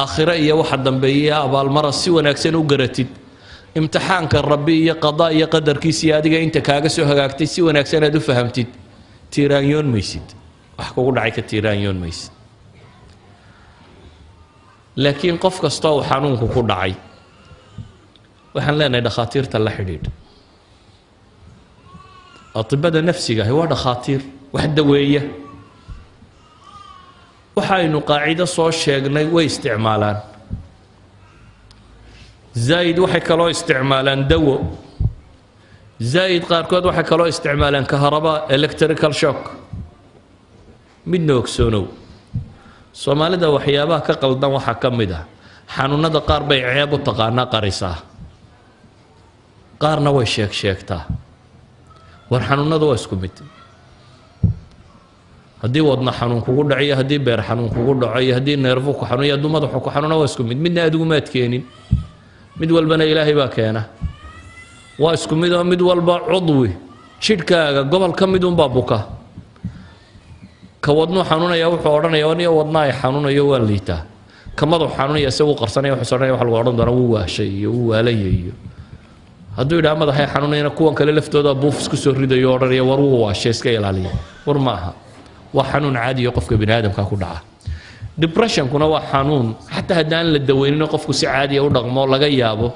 aakhiro iyo waxa dambeeya abaalmara si wanaagsan u garatid imtixaanka rabbi iyo qadaa iyo qadarkiisa iyo adiga inta kaaga soo hagaagtay si wanaagsan aad u fahamtid tiiraanyoon maysid wax kugu dhacay ka tiiraanyoon maysid laakiin qof kasta uu xanuunku ku dhacay waxaan leenahay dhakhaatiirta la xidhiidh atibada nafsiga ahi waa dhakhaatiir wax daweeya waxaynu qaacido soo sheegnay way isticmaalaan zaa'id waxay kaloo isticmaalaan dawo zaa'id qaarkood waxay kaloo isticmaalaan kaharaba electrical shock midna ogsoonow soomaalida waxyaabaha ka qaldan waxaa ka mid ah xanuunada qaar bay ceeb u taqaanaa qarisaa qaarna way sheegtaa war xanuunadu waa isku mid haddii wadna xanuun kugu dhaco iyo haddii beer xanuun kugu dhaco iyo haddii neerfu ku xanuun iyo hadduu madaxu ku xanuuna waa isku mid midna adigu maad keenin mid walbana ilaahay baa keena waa isku mid oo mid walba cudwi jidhkaaga gobol ka mid unbaa buka كودنو حنون يا وحورن يا وني ودنا حنون يا وليتا كمدو حنون يا سو قرصنا وحسرنا waxa lagu oran doona wuu waashay wuu waalayayo haduu ila madaxa xanuunayna kuwan kale laftooda buuf isku soo ridayo oranaya war wuu waashay iska ilaaliya war maaha waa xanuun caadi ah qofka bini'aadamka ku dhaca depression kuna waa xanuun hatta hadaan la daweynina qofku si caadi ah u dhaqmo laga yaabo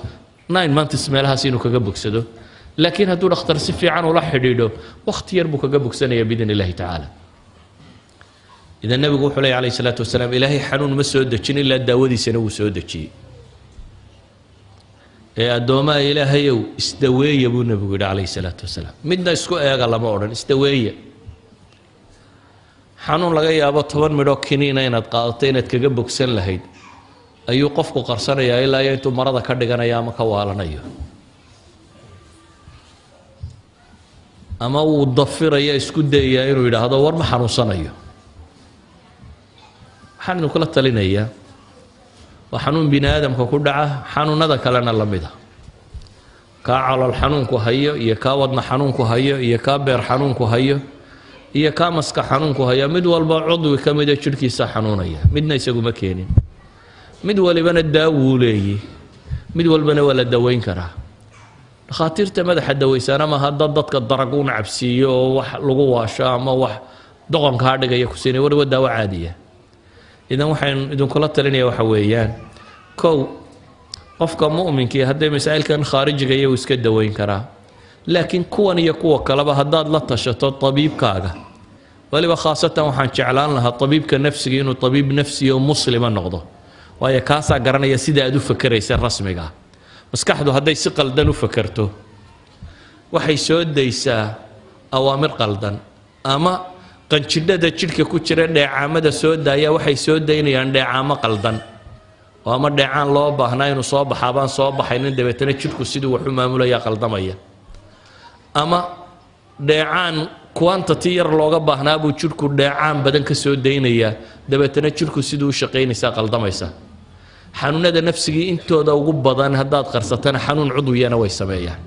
9 months meelahaas inuu kaga bogsado laakiin haduu dhakhtar si fiican u la xidhiidho waqti yar buu kaga bogsanaya bidin ilaahi taala إذا النبي يقول عليه الصلاة والسلام إلهي حنون ما سود دجين إلا داودي سنو سود دجي الدوما إلهي استوي أبو النبي عليه الصلاة والسلام مدنا اسكو يا الله ما أورن استوي حنون لغاية أبو طبعا مروكينين أين قاطين تكجبك سن لهيد أيو قفك قرصنا يا إلا ينتو مرض كردجنا يا مكوالنا أيوه أما وضفر يا اسكود يا إيرو إلى هذا ورم حنون صنايو حنون كل التلينية وحنون بني آدم كقدعة حنون هذا كلنا لمده كعلى الحنون كهية يكاودنا حنون كهية يكابر حنون كهية يكامسك حنون كهية مدول بعضو كمدة شركي سحنونية مدنا يسقو مكينين مدول بنا الداولي مدول بنا ولا الدوين كره خاطرت مدح الدويسان ما هددتك الدرجون عبسية وح لقوا شام وح دقن كاردك يكسيني ولا دواء عادية إذا وحين إذا كلت لنا وحويان كو قفك مؤمن كي هدي مسائل كان خارج جاي ويسكد دوين كرا لكن كون يقوى كلبه هداد لا تشط الطبيب كاغا ولي خاصة وحن شعلان لها الطبيب كنفسي إنه طبيب نفسي ومسلم النقضة وهي كاسة قرنا يا سيدي أدو فكر يصير رسمي قا بس كحدو هدي سقل دنو فكرته وحي سود ديسا أوامر قلدن أما قد شدد شركة كتير دعامة سود دايا وحي سود ديني عند دعامة قلدن وأما دعان الله بهنا ينصاب حابان صاب حين دبتنا شركة سيدو وحمام ولا يقل ضمية أما دعان كوانتير لوجا بهنا أبو شركة دعان بدن كسود دينية دبتنا شركة سيدو شقين ساقل ضميسة حنون هذا نفسي أنتو ذا وجبضان هداد قرصتنا حنون عضوي أنا ويسميه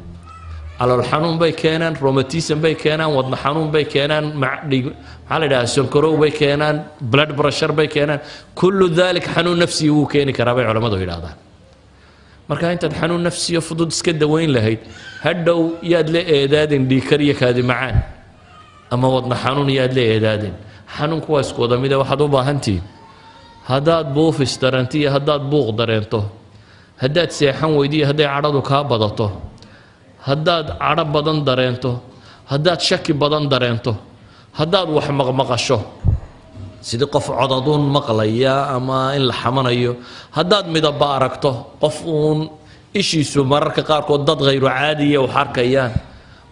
على الحنون بي كانان روماتيسم بي كانان وضن حنون بي كانان على ده سكرو بي كانان بلاد برشر بي كانان كل ذلك حنون نفسي هو كاني كرابع علماء هذا marka inta xanuun nafsiyo fudud iska daweyn lahayd hadhow yaad la eedaadin dhiikariya kaadi macaan ama wadna xanuun yaad la eedaadin xanuunku waa isku wada mid ah waxaad u baahantihiin haddaad buufis dareentiyo haddaad buuq dareento haddaad seexan weydiyo hadday cadhadu kaa badato haddaad cadho badan dareento haddaad shaki badan dareento haddaad wax maqmaqasho sidii qof codaduun maqlaya ama in la xamanayo haddaad midaba aragto qof uun ishiisu mararka qaarkood dad hayru caadiya wax arkayaan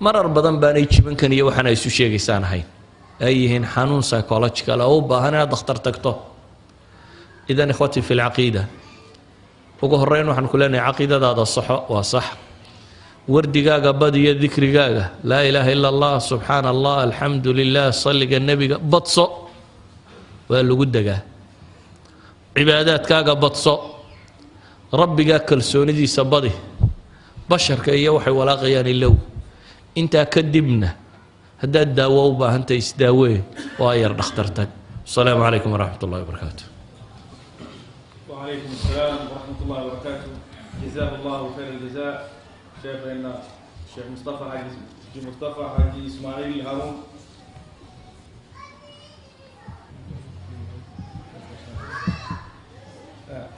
marar badan baanay jibankan iyo waxaan ay isu sheegaysaan ahayn ay yihiin xanuun psychological oo u baahan inaad dhakhtar tagto idan ikhwati fi alcaqiida ugu horreyn waxaan ku leenahay caqiidadaada saxo waa sax wardigaaga badiyo dikrigaaga laa ilaaha ila allah subxaana allah alxamdu lilah salliga nebiga badso waa lagu degaa cibaadaadkaaga badso rabbigaa kalsoonidiisa badi basharka iyo waxay walaaqayaan ilow intaa kadibna haddaad daawo u baahantahay isdaawee waa yar dhakhtar tag asalaamu calaykum waraxmat ullahi wabarakaatu وعليكم السلام ورحمة الله وبركاته جزاه الله خير الجزاء شيخنا الشيخ مصطفى حاجي إسماعيل هارون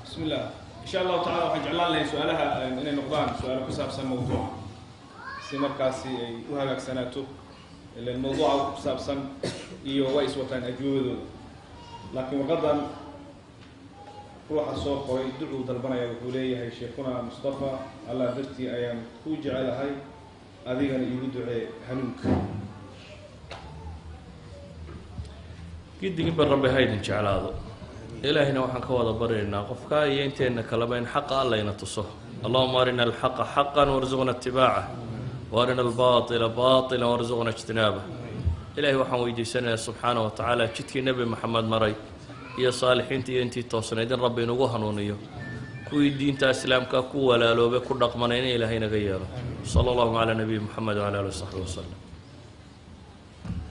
بسم الله إن شاء الله تعالى وحجعل لنا سؤالها إن نقضان سؤال كساب سن موضوع سمر كاسي وهاك سنته الموضوع كساب سن إيو ويس وطن أجود لكن وقدم روح السوق ويدعو دربنا يقولي هاي شيخنا مصطفى الله درتي أيام توجع على هاي هذه أنا يدعي هنوك قد قبل ربي هاي نجعل هذا إلهنا وحن كواذا برينا قفكا ينتهي كلامين حق الله ينتصه اللهم أرنا الحق حقا وارزقنا اتباعه وأرنا الباطل باطلا وارزقنا اجتنابه إلهي وحن ويدي سنة سبحانه وتعالى جتكي نبي محمد مري يا صالحين تي توصنا إذن ربي نوها نونيو كوي دين تاسلام كاكو ولا لو بكل رقمنا إلهينا غيره صلى الله على نبي محمد وعلى آله وصحبه وسلم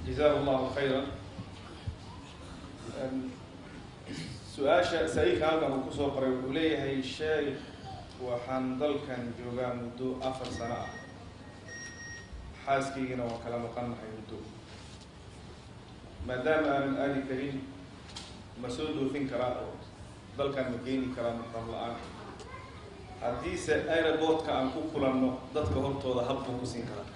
جزاه الله خيرا su-aasha saa-iilka halkan uu kusoo qoray wuxuu leeyahay sheekh waxaan dalkan joogaa muddo 4 sano ah xaaskaygiina waan kala maqannahay muddo maadaama aanan aadi karin ma soo doofin karaa oo dalkan ma geeni karaa muxram la-aan haddiise aeroboortka aan ku kulanno dadka hortooda hab buu ku siin karaa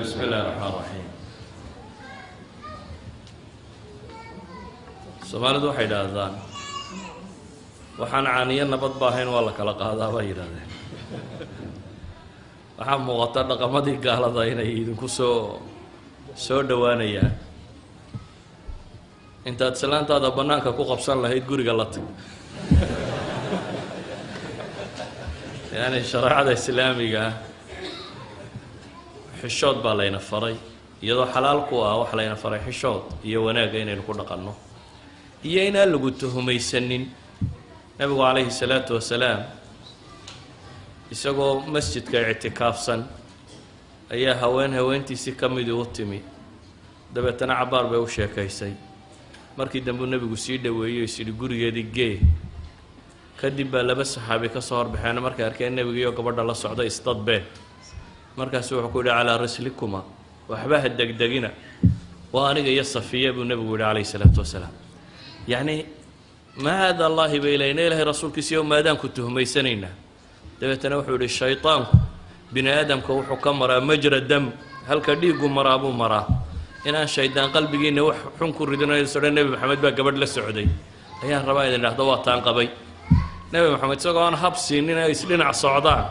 بسم الله الرحمن الرحيم Soomaalidu waxay yidhaahdaan waxaan caaniyo nabad baahayn waa la kala qaadaa bay yidhaahdeen waxaa muuqata dhaqamadii gaalada inay idinku soo dhowaanayaan intaad salaantaada bannaanka ku qabsan lahayd guriga la tag yani shareecada islaamiga xishood baa layna faray iyadoo xalaal ku ah wax layna faray xishood iyo wanaagga inaynu ku dhaqanno iyo inaan lagu tuhumaysanin nabigu calayhi salaatu wasalaam isagoo masjidka ictikaafsan ayaa haweentiisii ka midii u timi dabeetana cabaar bay u sheekaysay markii dambuu nebigu sii dhoweeyey is yidhi gurigeedii gee kadib baa 2 saxaabi ka soo horbaxeen markay arkeen nebigiiyo gabadha la socda isdadbeen markaasuu wuxuu ku yidhi calaa rislikuma waxba ha degdegina waa aniga iyo safiya buu nebigu yidhi calayhi salaatu wasalaam yacni maada allaahi bay ilayna ilaahay rasuulkiisiiyo maadaan ku tuhmaysanaynaa dabeetana wuxuu yidhi shaytaanku bini aadamka wuxuu ka maraa majra dam halka dhiiggu maraa buu maraa inaan shaydaan qalbigiinna wax xun ku ridinayo sodha nebi maxamed baa gabadh la socday ayaan rabaa idin dhahdo waa taan qabay nebi maxamed isagoo aan hab siinin ay isdhinac socdaan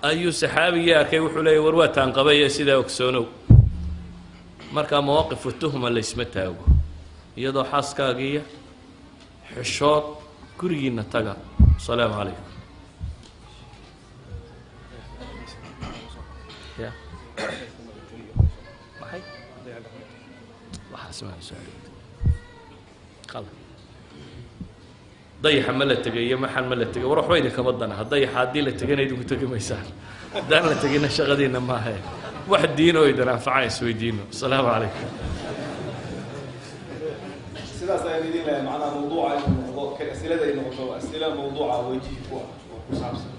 ayuu saxaabigii arkay wuxuu leeyay war waa taan qabay ee sidaa ogsoonow markaa mawaaqifu tuhma laysma taago iyadoo xaaskaagiiya xishood gurigiinna taga asalaamu calaykum dayaxa ma la tegay iyo maxan ma la tegay war waxba idinkama dana dayaxa haddii la tegana idinku tegi maysaan haddaan la tegina shaqadiinna maaha wax diin oo idin anfacaan isweydiino asalaamu calaykum sidaas ayaan idin leeyahay macnaha mawduuca inuu noqdo ka asilada ay noqoto asila mawduuca wajihi ku ah oo ku saabsan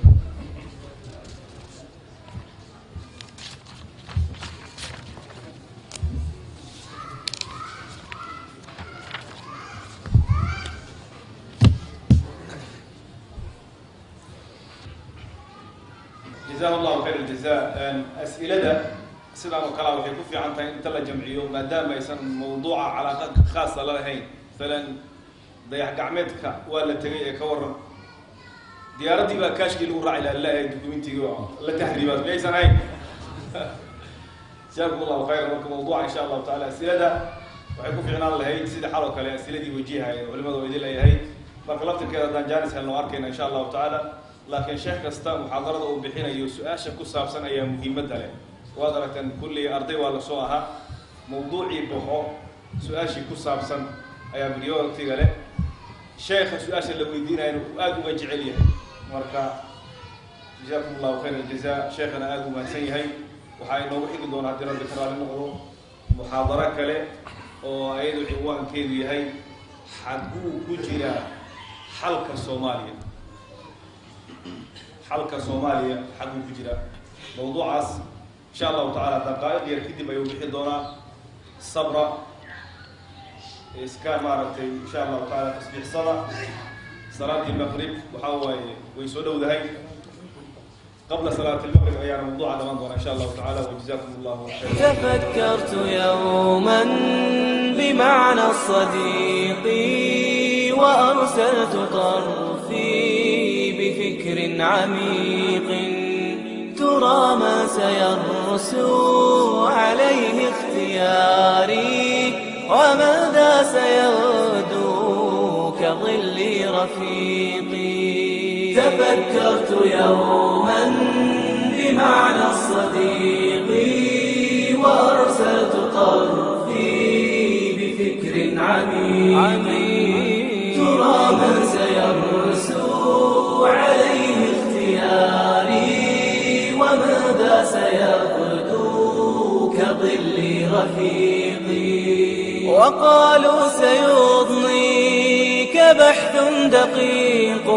جزاه الله خير الجزاء أسئلة سيدنا وكلا وحي كفي عن انت لا جمعيه ما دام يسن موضوع علاقات خاصة لهين فلن ضيع قعمتك ولا تجي كور ديارتي بقى كاشكي له راعي لا دوكيومنتي لا تحريبات ليس هاي جزاكم الله خيرا لكم موضوع ان شاء الله تعالى أسئلة وحي كفي عن الله هي سيد حالك على أسئلة دي وجيها علماء ويدي لها هي فقلبت كذا دان جالس هل نواركنا ان شاء الله تعالى لكن شيخ كستا محاضرة وبحين يسؤال شكو سابسن أي مهمة له وادرة كل أرضي ولا سوءها موضوعي بحو سؤال شكو سابسن أي مليون تيجله شيخ سؤال اللي يدينا إنه أدو مجعليه مركا جزاكم الله خير الجزاء شيخنا أدو مسيء هاي وحاي نوحي دون هدينا بكرة النقطة محاضرة كله وأيدو عنوان كذي هاي حدو كجرا حلقة الصومالية حلقة صومالية حقو كجرا موضوع عص إن شاء الله تعالى دقائق يركدي بيوبيح دونا صبرا إسكان مارتي إن شاء الله تعالى تصبيح صلاة المغرب وحاول ويسودوا ذهي قبل صلاة المغرب أيام موضوع هذا منظر إن شاء الله تعالى وجزاكم الله خيرا. تفكرت يوما بمعنى الصديق وأرسلت طرفي بفكر عميق ترى ما سيرسو عليه اختياري وماذا سيغدو كظل رفيقي تفكرت يوما بمعنى الصديق وأرسلت طرفي بفكر عميق ترى من سيرسو عليه اختياري وماذا سيغدو كظل رفيقي. وقالوا سيضنيك بحث دقيق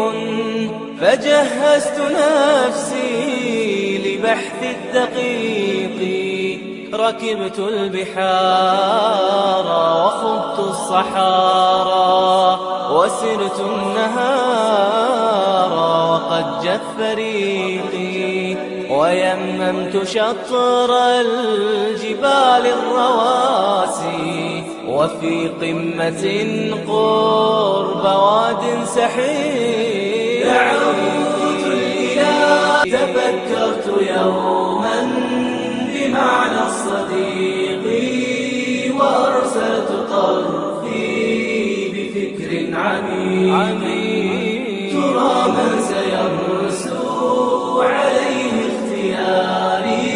فجهزت نفسي لبحث الدقيق. ركبت البحار وخضت الصحارى وسرت النهار وقد جف ريقي. ويممت شطر الجبال الرواسي وفي قمة قرب واد سحيق. دعوت الإله تفكرت يوما بمعنى الصديق وأرسلت طرفي بفكر عميق. ترى من سيرسو عليه اختياري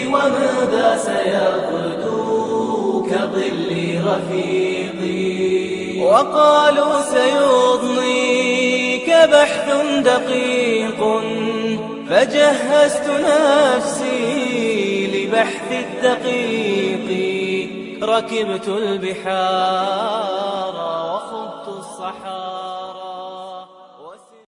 وماذا سيغدو كظل رفيقي. وقالوا سيضنيك بحث دقيق فجهزت نفسي لبحث الدقيق. ركبت البحار وخضت الصحارى